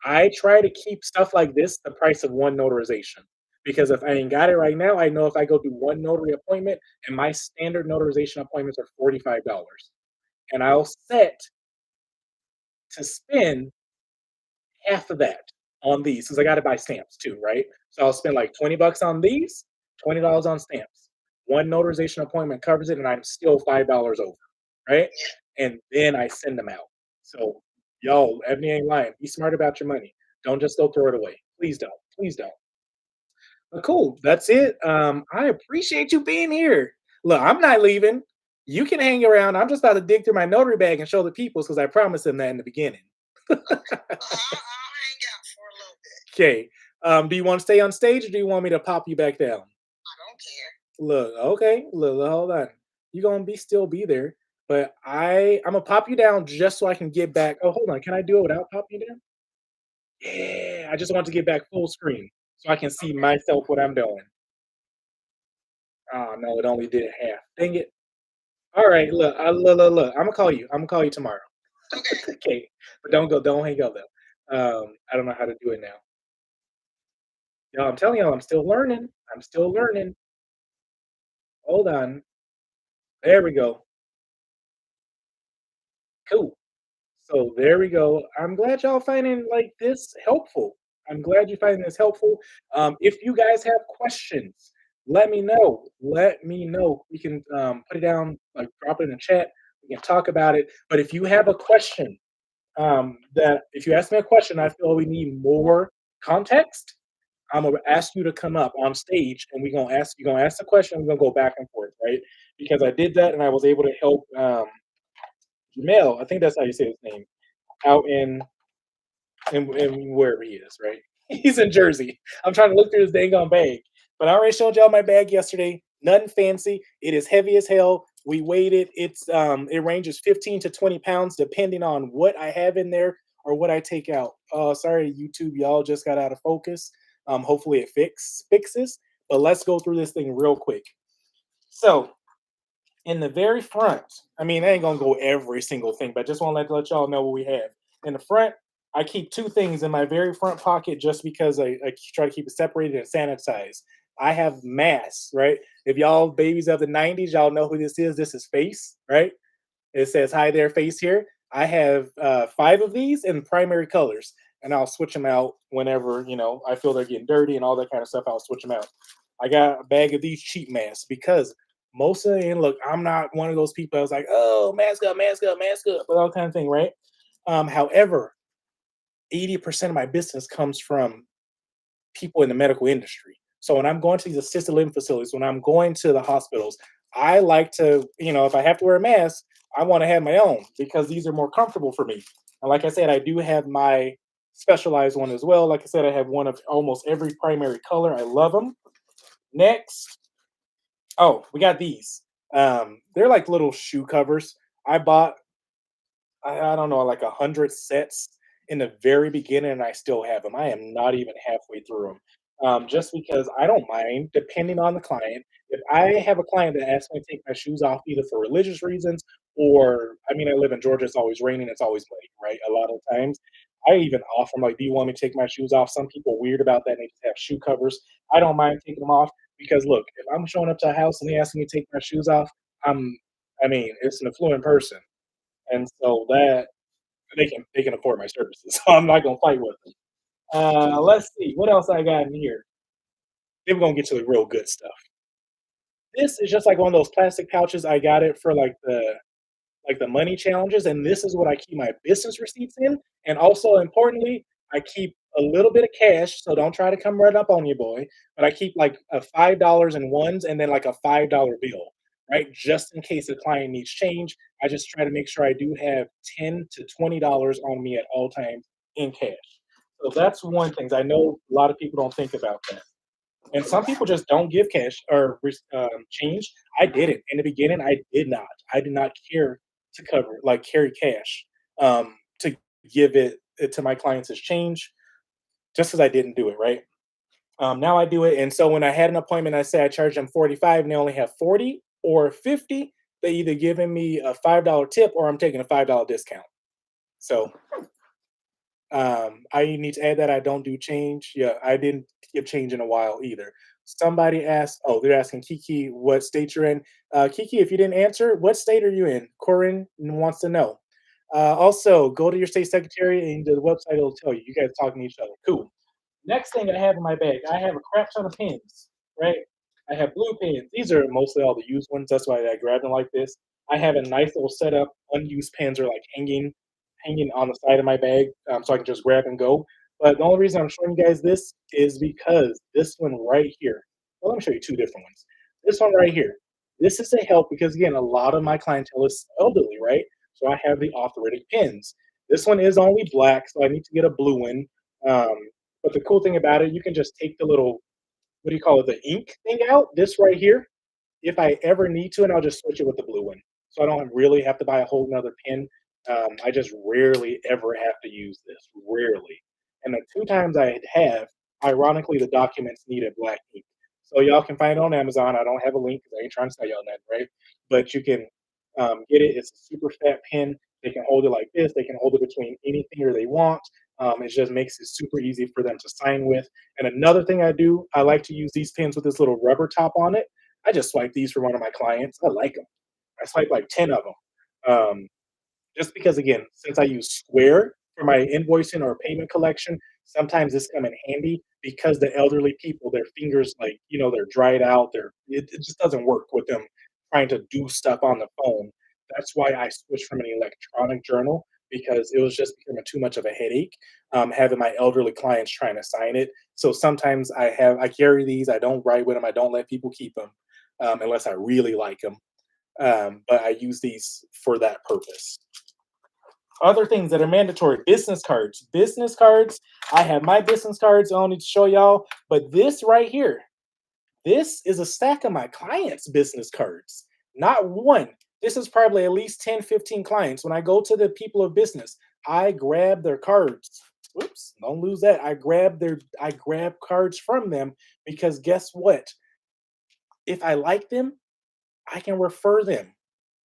I try to keep stuff like this the price of one notarization. Because if I ain't got it right now, I know if I go do one notary appointment, and my standard notarization appointments are $45. And I'll set to spend half of that on these because I got to buy stamps too, right? So I'll spend like 20 bucks on these, $20 on stamps. One notarization appointment covers it, and I'm still $5 over, right? And then I send them out. So y'all, Ebony ain't lying. Be smart about your money. Don't just go throw it away. Please don't. Please don't. But cool. That's it. I appreciate you being here. Look, I'm not leaving. You can hang around. I'm just about to dig through my notary bag and show the peoples because I promised them that in the beginning. I'll hang out for a little bit. Okay. Do you want to stay on stage or do you want me to pop you back down? I don't care. Look, okay. Look, hold on. You're gonna be there. But I'm gonna pop you down just so I can get back. Oh, hold on. Can I do it without popping you down? Yeah, I just want to get back full screen so I can see Okay. myself what I'm doing. Oh no, it only did half. Dang it. All right, look, look. I'm gonna call you. I'm gonna call you tomorrow. Okay. Okay, but don't hang up though. I don't know how to do it now. Y'all, I'm telling y'all, I'm still learning. I'm still learning. Hold on. There we go. Cool. So there we go. I'm glad y'all finding like this helpful. I'm glad you finding this helpful. If you guys have questions, let me know. Let me know. We can put it down, like drop it in the chat. We can talk about it. But if you have a question, that if you ask me a question, I feel we need more context. I'm gonna ask you to come up on stage, and you're gonna ask the question. We're gonna go back and forth, right? Because I did that, and I was able to help Jamel. I think that's how you say his name. Out in wherever he is, right? He's in Jersey. I'm trying to look through his dang on bag, but I already showed y'all my bag yesterday. Nothing fancy. It is heavy as hell. We weighed it. It ranges 15 to 20 pounds depending on what I have in there or what I take out. Sorry, YouTube, y'all just got out of focus. Hopefully it fixes. But let's go through this thing real quick. So in the very front, I mean, I ain't gonna go every single thing, but I just want to let y'all know what we have. In the front, I keep two things in my very front pocket just because I try to keep it separated and sanitized. I have masks, right? If y'all babies of the 90s, y'all know who this is. This is Face, right? It says hi there, Face here. I have five of these in primary colors, and I'll switch them out whenever I feel they're getting dirty and all that kind of stuff. I'll switch them out. I got a bag of these cheap masks because most of the and look, I'm not one of those people that's like, oh, mask up, mask up, mask up, all kind of thing, right? However, 80% of my business comes from people in the medical industry. So when I'm going to these assisted living facilities, when I'm going to the hospitals, I like to, if I have to wear a mask, I want to have my own because these are more comfortable for me. And like I said, I do have my specialized one as well. Like I said, I have one of almost every primary color. I love them. Next, oh, we got these. They're like little shoe covers. I bought I don't know, like 100 sets in the very beginning, and I still have them. I am not even halfway through them, just because I don't mind, depending on the client. If I have a client that asks me to take my shoes off either for religious reasons or, I mean, I live in Georgia, it's always raining, it's always muddy, right? A lot of times, I even offer them, like, "Do you want me to take my shoes off?" Some people are weird about that, and they just have shoe covers. I don't mind taking them off because, look, if I'm showing up to a house and they ask me to take my shoes off, I'm I mean, it's an affluent person. And so that they can afford my services, so I'm not gonna fight with them. Let's see, what else I got in here? Then we're gonna get to the real good stuff. This is just like one of those plastic pouches. I got it for like the money challenges, and this is what I keep my business receipts in. And also importantly, I keep a little bit of cash, so don't try to come right up on you, boy. But I keep like a $5 in ones and then like a $5 bill, right? Just in case a client needs change. I just try to make sure I do have $10 to $20 on me at all times in cash. So that's one thing. I know a lot of people don't think about that. And some people just don't give cash or change. I didn't in the beginning. I did not. I did not care to cover like carry cash to give it to my clients as change, just because I didn't do it right. Now I do it, and so when I had an appointment, I say I charge them 45, and they only have 40 or 50. They either giving me a $5 tip or I'm taking a $5 discount. So I need to add that I don't do change. Yeah, I didn't give change in a while either. Somebody asked, oh, they're asking Kiki what state you're in. Kiki, if you didn't answer, what state are you in? Corinne wants to know. Also, go to your state secretary and the website will tell you. You guys talking to each other. Cool. Next thing I have in my bag, I have a crap ton of pins, right? I have blue pins. These are mostly all the used ones. That's why I grabbed them like this. I have a nice little setup. Unused pins are like hanging on the side of my bag, so I can just grab and go. But the only reason I'm showing you guys this is because this one right here. Well, let me show you two different ones. This one right here. This is a help because again, a lot of my clientele is elderly, right? So I have the arthritic pins. This one is only black, so I need to get a blue one. Um, but the cool thing about it, you can just take the little, what do you call it, the ink thing out. This right here, if I ever need to, and I'll just switch it with the blue one. So I don't really have to buy a whole nother pen. I just rarely ever have to use this, rarely. And the two times I have, ironically, the documents needed black ink. So y'all can find it on Amazon. I don't have a link because I ain't trying to sell y'all that, right? But you can get it. It's a super fat pen. They can hold it like this. They can hold it between any finger they want. It just makes it super easy for them to sign with. And another thing I do, I like to use these pens with this little rubber top on it. I just swiped these for one of my clients. I like them. I swiped like 10 of them. Just because, again, since I use Square for my invoicing or payment collection, sometimes this come in handy because the elderly people, their fingers, like, they're dried out. It just doesn't work with them trying to do stuff on the phone. That's why I switched from an electronic journal because it was just becoming too much of a headache having my elderly clients trying to sign it. So sometimes I carry these. I don't write with them. I don't let people keep them unless I really like them. But I use these for that purpose. Other things that are mandatory: business cards. Business cards. I have my business cards. I don't need to show y'all, but this right here, this is a stack of my clients' business cards. Not one. This is probably at least 10, 15 clients. When I go to the people of business, I grab their cards. Oops, don't lose that. I grab cards from them because guess what? If I like them, I can refer them,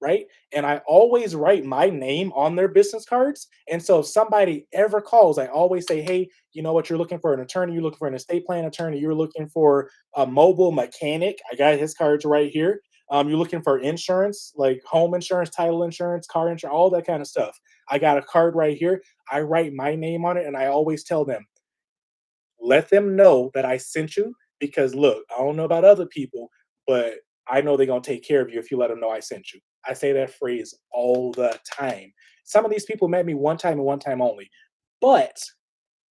right? And I always write my name on their business cards. And so if somebody ever calls, I always say, hey, you know what? You're looking for an attorney, you're looking for an estate plan attorney, you're looking for a mobile mechanic. I got his cards right here. You're looking for insurance, like home insurance, title insurance, car insurance, all that kind of stuff. I got a card right here. I write my name on it, and I always tell them, let them know that I sent you. because look, I don't know about other people, but I know they're gonna take care of you if you let them know I sent you. I say that phrase all the time. Some of these people met me one time and one time only, but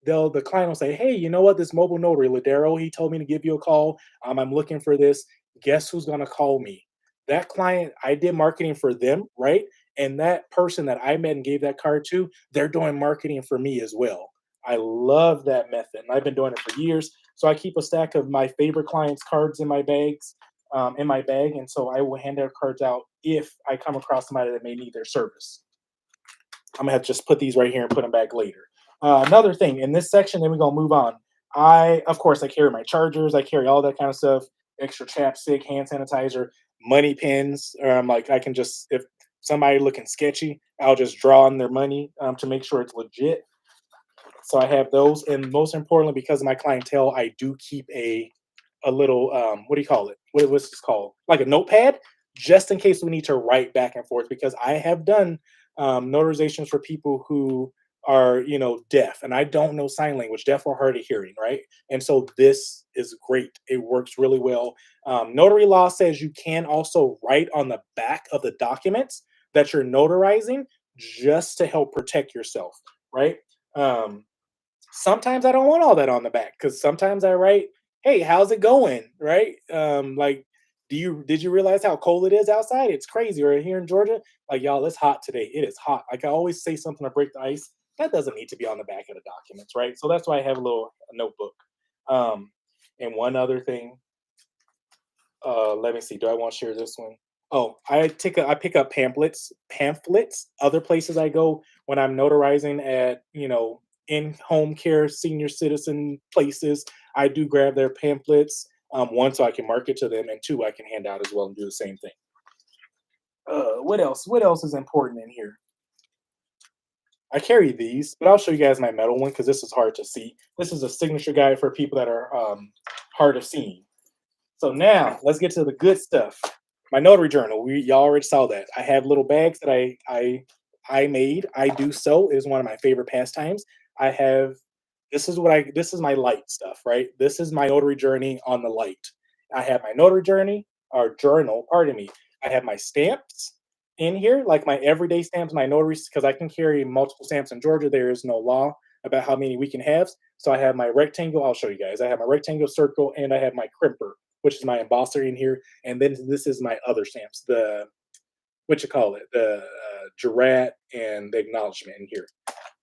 the client will say, "Hey, you know what? This mobile notary, Ladero, he told me to give you a call. I'm looking for this. Guess who's gonna call me?" That client, I did marketing for them, right? And that person that I met and gave that card to, they're doing marketing for me as well. I love that method, and I've been doing it for years. So I keep a stack of my favorite clients' cards in my bag, and so I will hand their cards out if I come across somebody that may need their service. I'm gonna have to just put these right here and put them back later. Another thing in this section, then we're gonna move on. Of course, I carry my chargers. I carry all that kind of stuff. Extra chapstick, hand sanitizer, money pins. Like I can just if somebody looking sketchy, I'll just draw on their money to make sure it's legit. So I have those, and most importantly, because of my clientele, I do keep a little what do you call it? What's this called? Like a notepad, just in case we need to write back and forth. Because I have done notarizations for people who are deaf, and I don't know sign language, deaf or hard of hearing, right? And so this is great. It works really well. Notary law says you can also write on the back of the documents that you're notarizing just to help protect yourself, right? Um, Sometimes I don't want all that on the back because sometimes I write, "Hey, how's it going?" Right? Like, did you realize how cold it is outside? It's crazy. Or here in Georgia, like y'all, it's hot today. It is hot. Like I always say something to break the ice. That doesn't need to be on the back of the documents, right? So that's why I have a notebook. Um, and one other thing, let me see. Do I want to share this one? Oh, I pick up pamphlets. Other places I go when I'm notarizing at in home care senior citizen places, I do grab their pamphlets. One, so I can market to them, and two, I can hand out as well and do the same thing. What else? What else is important in here? I carry these, but I'll show you guys my metal one because this is hard to see. This is a signature guide for people that are hard of seeing. So now let's get to the good stuff. My notary journal. Y'all already saw that. I have little bags that I made. I do sew. It is one of my favorite pastimes. I have this is my light stuff, right? This is my notary journey on the light. I have my notary journey or journal, pardon me. I have my stamps in here, like my everyday stamps, my notaries, because I can carry multiple stamps in Georgia. There is no law about how many we can have. So I have my rectangle. I'll show you guys. I have my rectangle, circle, and I have my crimper, which is my embosser in here. And then this is my other stamps, the what you call it, the jurat and the acknowledgement in here.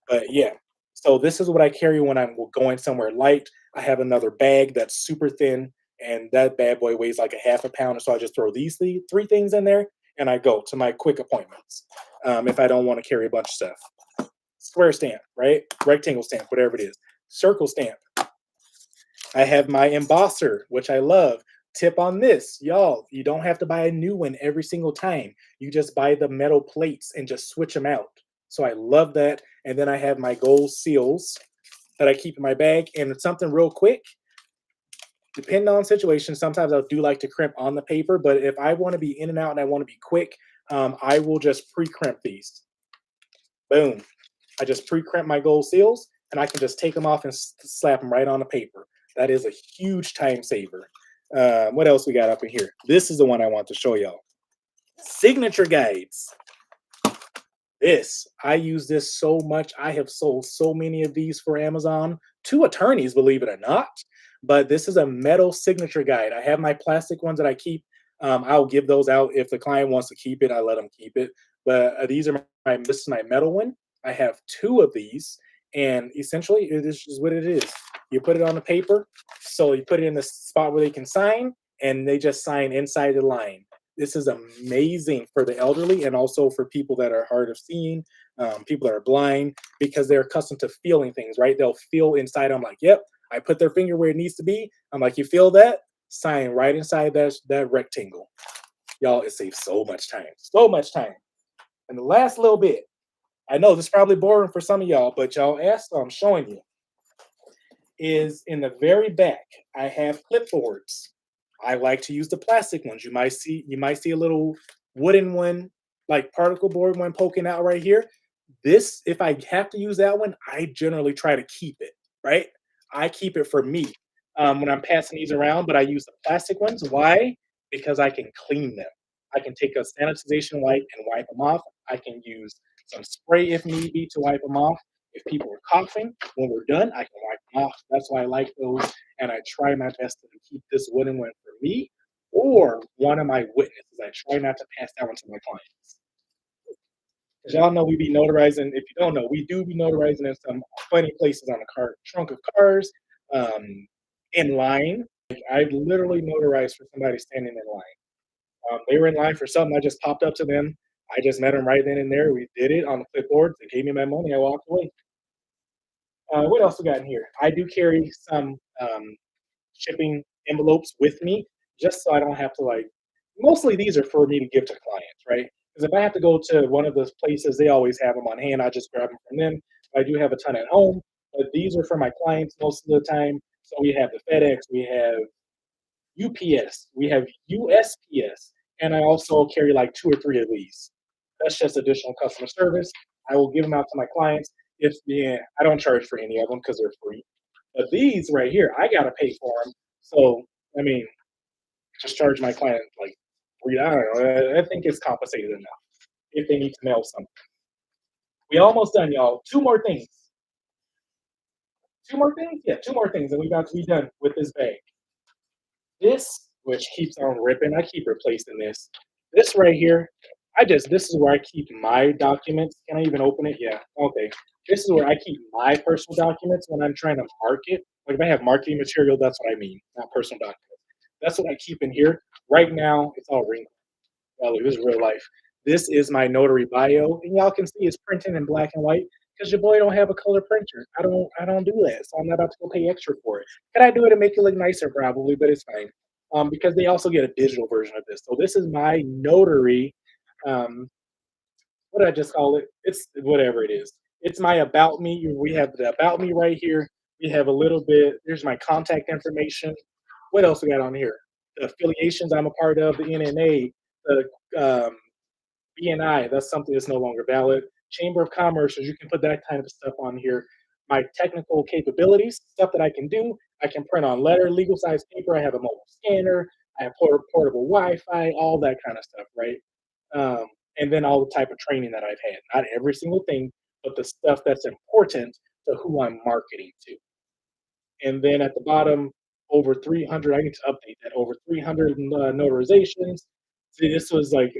But yeah, so this is what I carry when I'm going somewhere light. I have another bag that's super thin, and that bad boy weighs like a half a pound. So I just throw these three things in there, and I go to my quick appointments. If I don't want to carry a bunch of stuff, square stamp, right? Rectangle stamp, whatever it is. Circle stamp. I have my embosser, which I love. Tip on this, y'all, you don't have to buy a new one every single time. You just buy the metal plates and just switch them out. So I love that. And then I have my gold seals that I keep in my bag. And it's something real quick. Depending on situation, sometimes I do like to crimp on the paper, but if I want to be in and out and I want to be quick, I will just pre-crimp these. Boom. I just pre-crimp my gold seals and I can just take them off and slap them right on the paper. That is a huge time saver. What else we got up in here? This is the one I want to show y'all. Signature guides. I use this so much. I have sold so many of these for Amazon to attorneys, believe it or not. But this is a metal signature guide. I have my plastic ones that I keep. I'll give those out if the client wants to keep it. I let them keep it. But these are this is my metal one. I have two of these, and essentially it is just what it is. You put it on the paper, so you put it in the spot where they can sign, and they just sign inside the line. This is amazing for the elderly and also for people that are hard of seeing, people that are blind, because they're accustomed to feeling things, right? They'll feel inside. I'm like, yep, I put their finger where it needs to be. I'm like, you feel that? Sign right inside that rectangle. Y'all, it saves so much time. So much time. And the last little bit, I know this is probably boring for some of y'all, but y'all asked, so I'm showing you, is in the very back. I have clipboards. I like to use the plastic ones. You might see a little wooden one, like particle board one poking out right here. This, if I have to use that one, I generally try to keep it, right? I keep it for me. when I'm passing these around, but I use the plastic ones. Why? Because I can clean them. I can take a sanitization wipe and wipe them off. I can use some spray if need be to wipe them off. If people are coughing, when we're done, I can wipe them off. That's why I like those, and I try my best to keep this wooden one for me or one of my witnesses. I try not to pass that one to my clients. Because y'all know we be notarizing. If you don't know, we do be notarizing in some funny places on the car trunk of cars, in line. Like, I literally notarized for somebody standing in line. They were in line for something. I just popped up to them. I just met them right then and there. We did it on the clipboard. They gave me my money. I walked away. What else we got in here? I do carry some shipping envelopes with me just so I don't have to like. Mostly these are for me to give to clients, right? Because if I have to go to one of those places, they always have them on hand. I just grab them from them. I do have a ton at home, but these are for my clients most of the time. So we have the FedEx, we have UPS, we have USPS, and I also carry like two or three of these. That's just additional customer service. I will give them out to my clients. If yeah, I don't charge for any of them because they're free. But these right here, I gotta pay for them. So I mean, just charge my client like three. I don't know. I think it's compensated enough if they need to mail something. We almost done, y'all. Two more things. Two more things. Yeah, two more things, and we got to be done with this bag. This, which keeps on ripping, I keep replacing this. This right here, this is where I keep my documents. Can I even open it? Yeah, okay. This is where I keep my personal documents when I'm trying to market. Like if I have marketing material, that's what I mean, not personal documents. That's what I keep in here. Right now, it's all wrinkled. Well, this is real life. This is my notary bio, and y'all can see it's printed in black and white because your boy don't have a color printer. I don't do that, so I'm not about to go pay extra for it. Can I do it and make it look nicer? Probably, but it's fine. Because they also get a digital version of this. So this is my notary. Um, what did I just call it? It's whatever it is. It's my about me. We have the about me right here. We have a little bit. There's my contact information. What else we got on here? The affiliations I'm a part of, the NNA, the BNI, that's something that's no longer valid. Chamber of Commerce, you can put that kind of stuff on here. My technical capabilities, stuff that I can do. I can print on letter, legal size paper. I have a mobile scanner. I have portable Wi-Fi, all that kind of stuff, right? Um, and then all the type of training that I've had. Not every single thing, but the stuff that's important to who I'm marketing to. And then at the bottom, over 300. I need to update that. Over 300 notarizations. See, this was like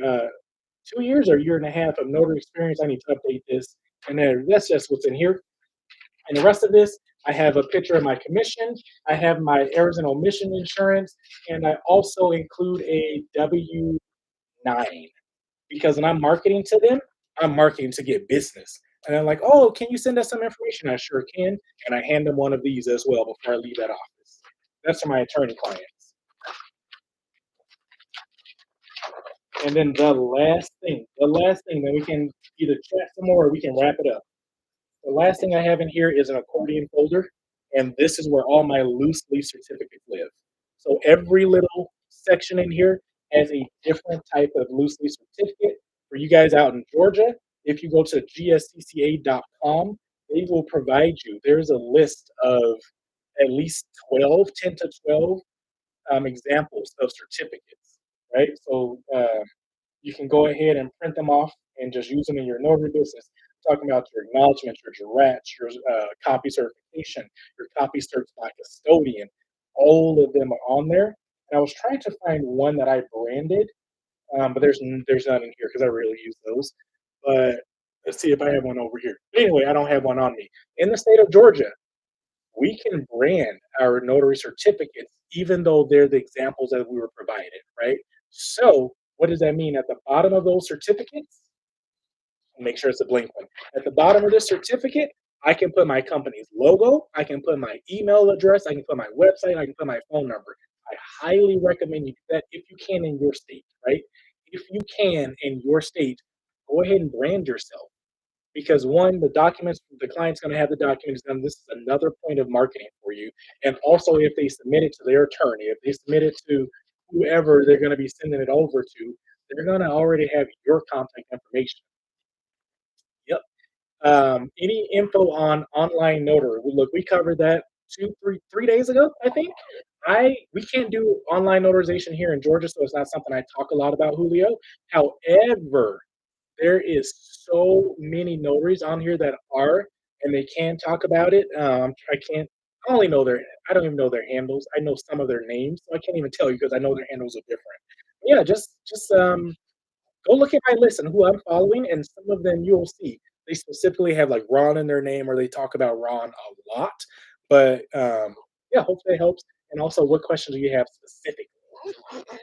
2 years or a year and a half of notary experience. I need to update this. And then that's just what's in here. And the rest of this, I have a picture of my commission. I have my errors and omission insurance. And I also include a W-9 because when I'm marketing to them, I'm marketing to get business. And they're like, oh, can you send us some information? I sure can. And I hand them one of these as well before I leave that office. That's for my attorney clients. And then the last thing, then we can either chat some more or we can wrap it up. The last thing I have in here is an accordion folder, and this is where all my loose leaf certificates live. So every little section in here has a different type of loose leaf certificate. For you guys out in Georgia, if you go to gscca.com, they will provide you. There's a list of at least 12, 10 to 12 examples of certificates, right? So you can go ahead and print them off and just use them in your notary business. Talking about your acknowledgement, your direct, your copy certification, your copy cert by custodian, all of them are on there. And I was trying to find one that I branded, but there's none in here because I rarely use those. But let's see if I have one over here. Anyway, I don't have one on me. In the state of Georgia, we can brand our notary certificates, even though they're the examples that we were provided, right? So, what does that mean? At the bottom of those certificates, make sure it's a blank one. At the bottom of this certificate, I can put my company's logo, I can put my email address, I can put my website, I can put my phone number. I highly recommend you do that if you can in your state, right? If you can in your state, go ahead and brand yourself because one, the client's going to have the documents done. This is another point of marketing for you. And also, if they submit it to their attorney, if they submit it to whoever they're going to be sending it over to, they're going to already have your contact information. Yep. Any info on online notary? Look, we covered that three days ago, I think. I We can't do online notarization here in Georgia, so it's not something I talk a lot about, Julio. However, there is so many notaries on here that are, and they can talk about it. I can't. I only know their. I don't even know their handles. I know some of their names, so I can't even tell you because I know their handles are different. Yeah, just go look at my list and who I'm following, and some of them you'll see they specifically have like Ron in their name, or they talk about Ron a lot. But yeah, hopefully it helps. And also, what questions do you have specifically?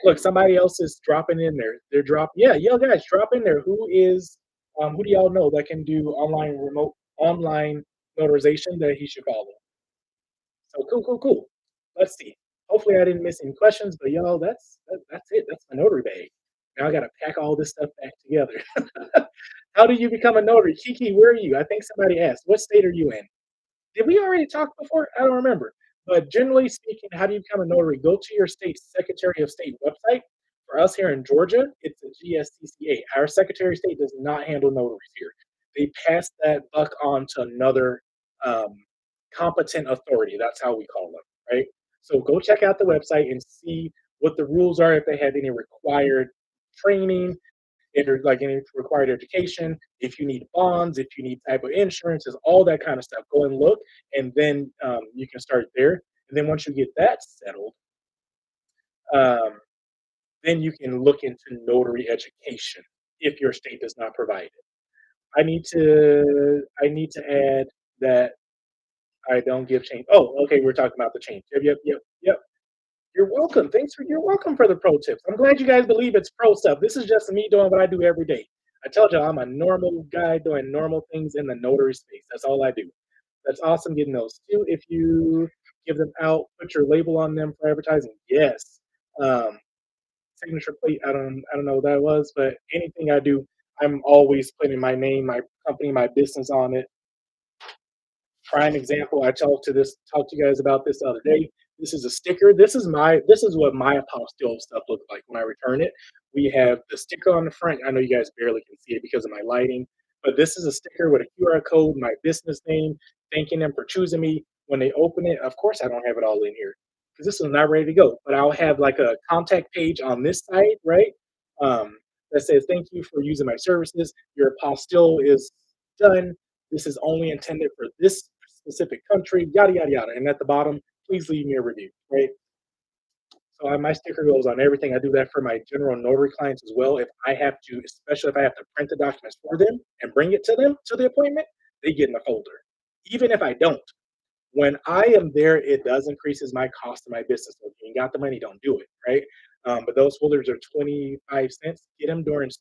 Look, somebody else is dropping in there. They're dropping. Yeah, yo, guys, drop in there. Who do y'all know that can do online notarization that he should follow? So cool, cool, cool. Let's see. Hopefully, I didn't miss any questions, but y'all, that's it. That's my notary bag. Now I got to pack all this stuff back together. How do you become a notary? Kiki, where are you? I think somebody asked. What state are you in? Did we already talk before? I don't remember. But generally speaking, how do you become a notary? Go to your state's Secretary of State website. For us here in Georgia, it's a GSCCA. Our Secretary of State does not handle notaries here. They pass that buck on to another um, competent authority. That's how we call them, right? So go check out the website and see what the rules are, if they have any required training, if there's like any required education, if you need bonds, if you need type of insurances, all that kind of stuff. Go and look, and then you can start there. And then once you get that settled, um, then you can look into notary education if your state does not provide it. I need to add that I don't give change. Oh, okay, we're talking about the change. Yep, yep, yep, yep. You're welcome for the pro tips. I'm glad you guys believe it's pro stuff. This is just me doing what I do every day. I told you I'm a normal guy doing normal things in the notary space. That's all I do. That's awesome getting those too. If you give them out, put your label on them for advertising. Yes. Um, Signature plate. I don't know what that was, but anything I do, I'm always putting my name, my company, my business on it. Prime example, I talked to you guys about this the other day. This is a sticker. This is what my apostille stuff looks like when I return it. We have the sticker on the front. I know you guys barely can see it because of my lighting, but this is a sticker with a QR code, my business name, thanking them for choosing me. When they open it, of course I don't have it all in here because this is not ready to go. But I'll have like a contact page on this side, right? That says thank you for using my services. Your apostille is done. This is only intended for this specific country, yada yada yada. And at the bottom, please leave me a review, right? So my sticker goes on everything. I do that for my general notary clients as well. If I have to, especially if I have to print the documents for them and bring it to them to the appointment, they get in a folder. Even if I don't, when I am there, it does increases my cost of my business. So if you ain't got the money, don't do it, right? But those folders are 25 cents. Get them during,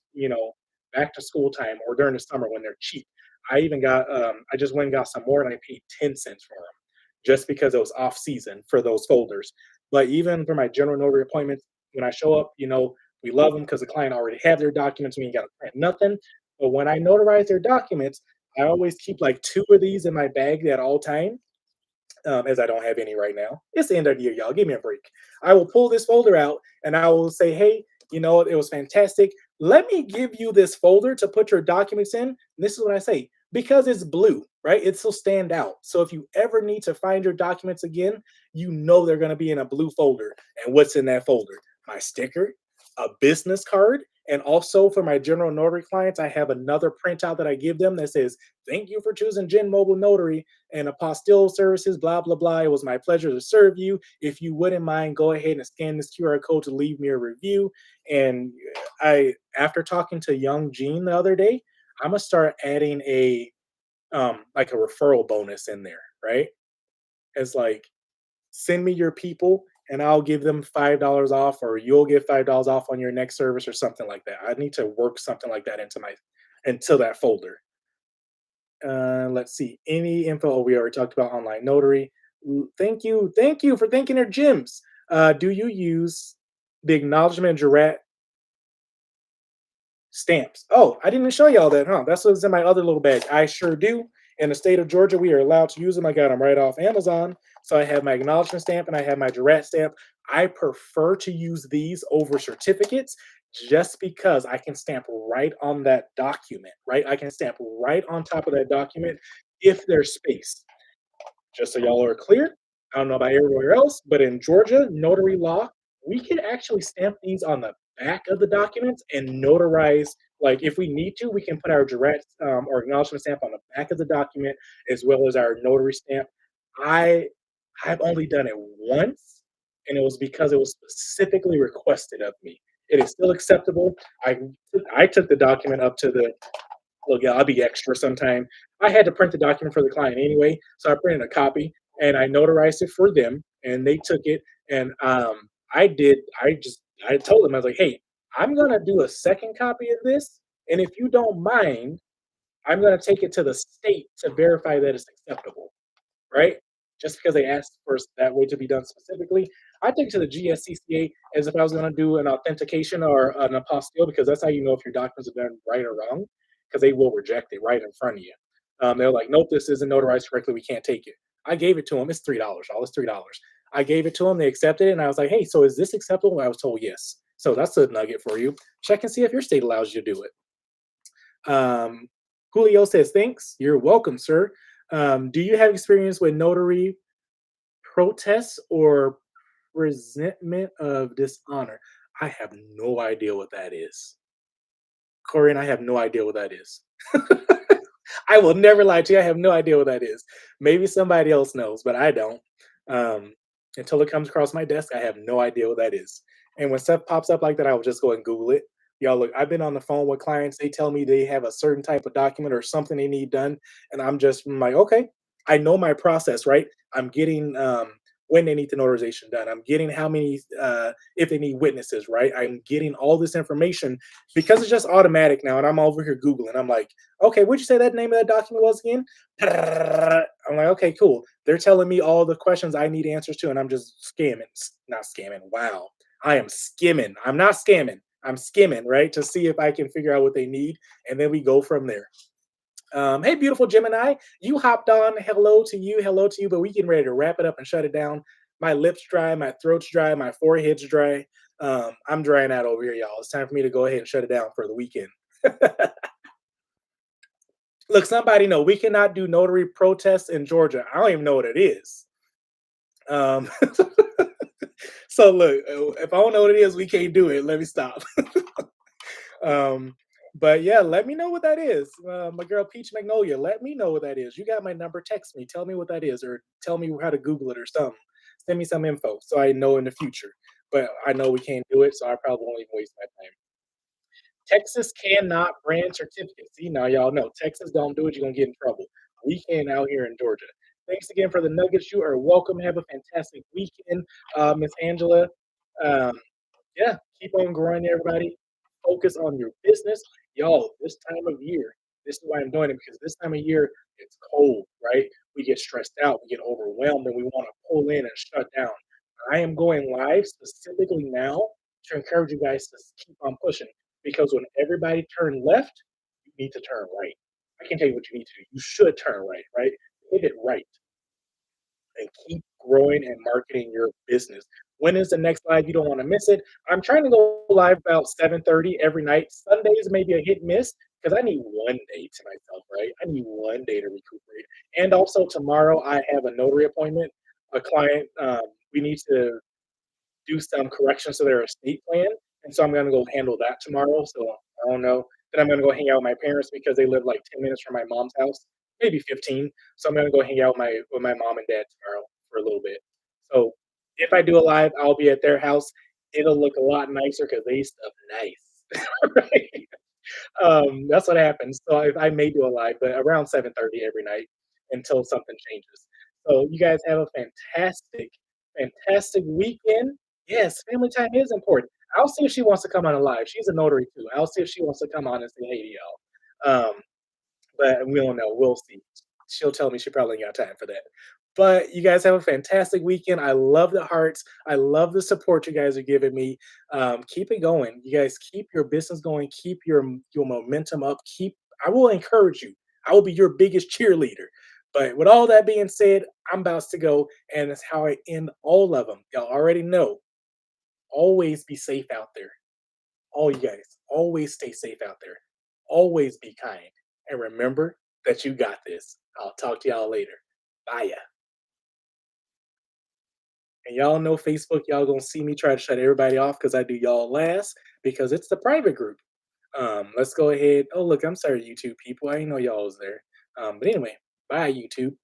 back to school time or during the summer when they're cheap. I just went and got some more and I paid 10 cents for them just because it was off season for those folders. But even for my general notary appointments, when I show up, we love them because the client already have their documents. We ain't got to print nothing. But when I notarize their documents, I always keep like two of these in my bag at all times, as I don't have any right now. It's the end of the year, y'all. Give me a break. I will pull this folder out and I will say, hey, it was fantastic. Let me give you this folder to put your documents in. And this is what I say because it's blue, right? It still stand out. So if you ever need to find your documents again, they're going to be in a blue folder. And what's in that folder? My sticker, a business card, and also for my general notary clients, I have another printout that I give them that says, thank you for choosing Gen Mobile Notary and apostille services, blah, blah, blah. It was my pleasure to serve you. If you wouldn't mind, go ahead and scan this QR code to leave me a review. And after talking to young Gene the other day, I'm gonna start adding like a referral bonus in there, right? It's like, send me your people and I'll give them $5 off, or you'll get $5 off on your next service or something like that. I need to work something like that into that folder. Let's see. Any info? Oh, we already talked about online notary. Thank you for thanking your gyms. Do you use the acknowledgement jurat stamps? Oh, I didn't show y'all that, huh? That's what's in my other little bag. I sure do. In the state of Georgia, we are allowed to use them. I got them right off Amazon. So I have my acknowledgement stamp and I have my jurat stamp. I prefer to use these over certificates just because I can stamp right on that document, right? I can stamp right on top of that document if there's space. Just so y'all are clear, I don't know about everywhere else, but in Georgia, notary law, we can actually stamp these on the back of the documents and notarize. Like, if we need to, we can put our direct or acknowledgement stamp on the back of the document as well as our notary stamp. I I've only done it once, and it was because it was specifically requested of me. It is still acceptable. I took the document up to the look, yeah, I'll be extra sometime. I had to print the document for the client anyway, so I printed a copy and I notarized it for them, and they took it. And I did. I told them I was like, hey, I'm gonna do a second copy of this, and if you don't mind, I'm gonna take it to the state to verify that it's acceptable, right? Just because they asked for that way to be done specifically. I take it to the GSCCA as if I was going to do an authentication or an apostille because that's how you know if your documents are done right or wrong because they will reject it right in front of you. They're like, nope, this isn't notarized correctly. We can't take it. I gave it to them. It's $3. All it's $3. I gave it to them. They accepted it. And I was like, hey, so is this acceptable? I was told yes. So that's a nugget for you. Check and see if your state allows you to do it. Julio says, thanks. You're welcome, sir. Do you have experience with notary protests or resentment of dishonor? I have no idea what that is. Corey and I have no idea what that is. I will never lie to you. I have no idea what that is. Maybe somebody else knows, but I don't. Um, until it comes across my desk, I have no idea what that is. And when stuff pops up like that, I will just go and Google it. Y'all, look, I've been on the phone with clients. They tell me they have a certain type of document or something they need done. And I'm like, okay, I know my process, right? I'm getting when they need the notarization done. I'm getting how many, if they need witnesses, right? I'm getting all this information because it's just automatic now. And I'm over here Googling. I'm like, okay, what'd you say that name of that document was again? I'm like, okay, cool. They're telling me all the questions I need answers to, and I'm just scamming. Not scamming. Wow. I am skimming. I'm not scamming. I'm skimming, right? To see if I can figure out what they need. And then we go from there. Hey, beautiful Gemini. You hopped on. Hello to you. But we getting ready to wrap it up and shut it down. My lips dry, my throat's dry, my forehead's dry. I'm drying out over here, y'all. It's time for me to go ahead and shut it down for the weekend. Look, somebody know we cannot do notary protests in Georgia. I don't even know what it is. Um, so look, if I don't know what it is, we can't do it. Let me stop. um, but yeah, let me know what that is. My girl Peach Magnolia, let me know what that is. You got my number. Text me. Tell me what that is, or tell me how to Google it or something. Send me some info so I know in the future. But I know we can't do it, so I probably won't even waste my time. Texas cannot brand certificates. See, now y'all know Texas don't do it, you're gonna get in trouble. We can out here in Georgia. Thanks again for the nuggets. You are welcome. Have a fantastic weekend, Miss Angela. Um, yeah, keep on growing, everybody. Focus on your business, y'all. This time of year, this is why I'm doing it because this time of year it's cold, right? We get stressed out, we get overwhelmed, and we want to pull in and shut down. I am going live specifically now to encourage you guys to keep on pushing because when everybody turn left, you need to turn right. I can tell you what you need to do. You should turn right, right? Pivot right and keep growing and marketing your business. When is the next live? You don't want to miss it. I'm trying to go live about 7:30 every night. Sundays may be a hit miss because I need one day to myself, right? I need one day to recuperate. And also tomorrow I have a notary appointment. A client, we need to do some corrections to their estate plan, and so I'm gonna go handle that tomorrow. So I don't know. Then I'm gonna go hang out with my parents because they live like 10 minutes from my mom's house, maybe 15. So I'm gonna go hang out with my mom and dad tomorrow for a little bit. So if I do a live, I'll be at their house. It'll look a lot nicer because they stuff nice. Right? That's what happens. So I may do a live, but around 7:30 every night until something changes. So you guys have a fantastic weekend. Yes, family time is important. I'll see if she wants to come on a live. She's a notary too. I'll see if she wants to come on and say hey to y'all. But we don't know. We'll see. She'll tell me she probably ain't got time for that. But you guys have a fantastic weekend. I love the hearts. I love the support you guys are giving me. Keep it going. You guys keep your business going. Keep your momentum up. Keep. I will encourage you. I will be your biggest cheerleader. But with all that being said, I'm about to go, and that's how I end all of them. Y'all already know. Always be safe out there. All you guys, always stay safe out there. Always be kind. And remember that you got this. I'll talk to y'all later. Bye. And y'all know Facebook, y'all gonna see me try to shut everybody off because I do y'all last because it's the private group. Let's go ahead. Oh, look, I'm sorry, YouTube people. I didn't know y'all was there. But anyway, bye, YouTube.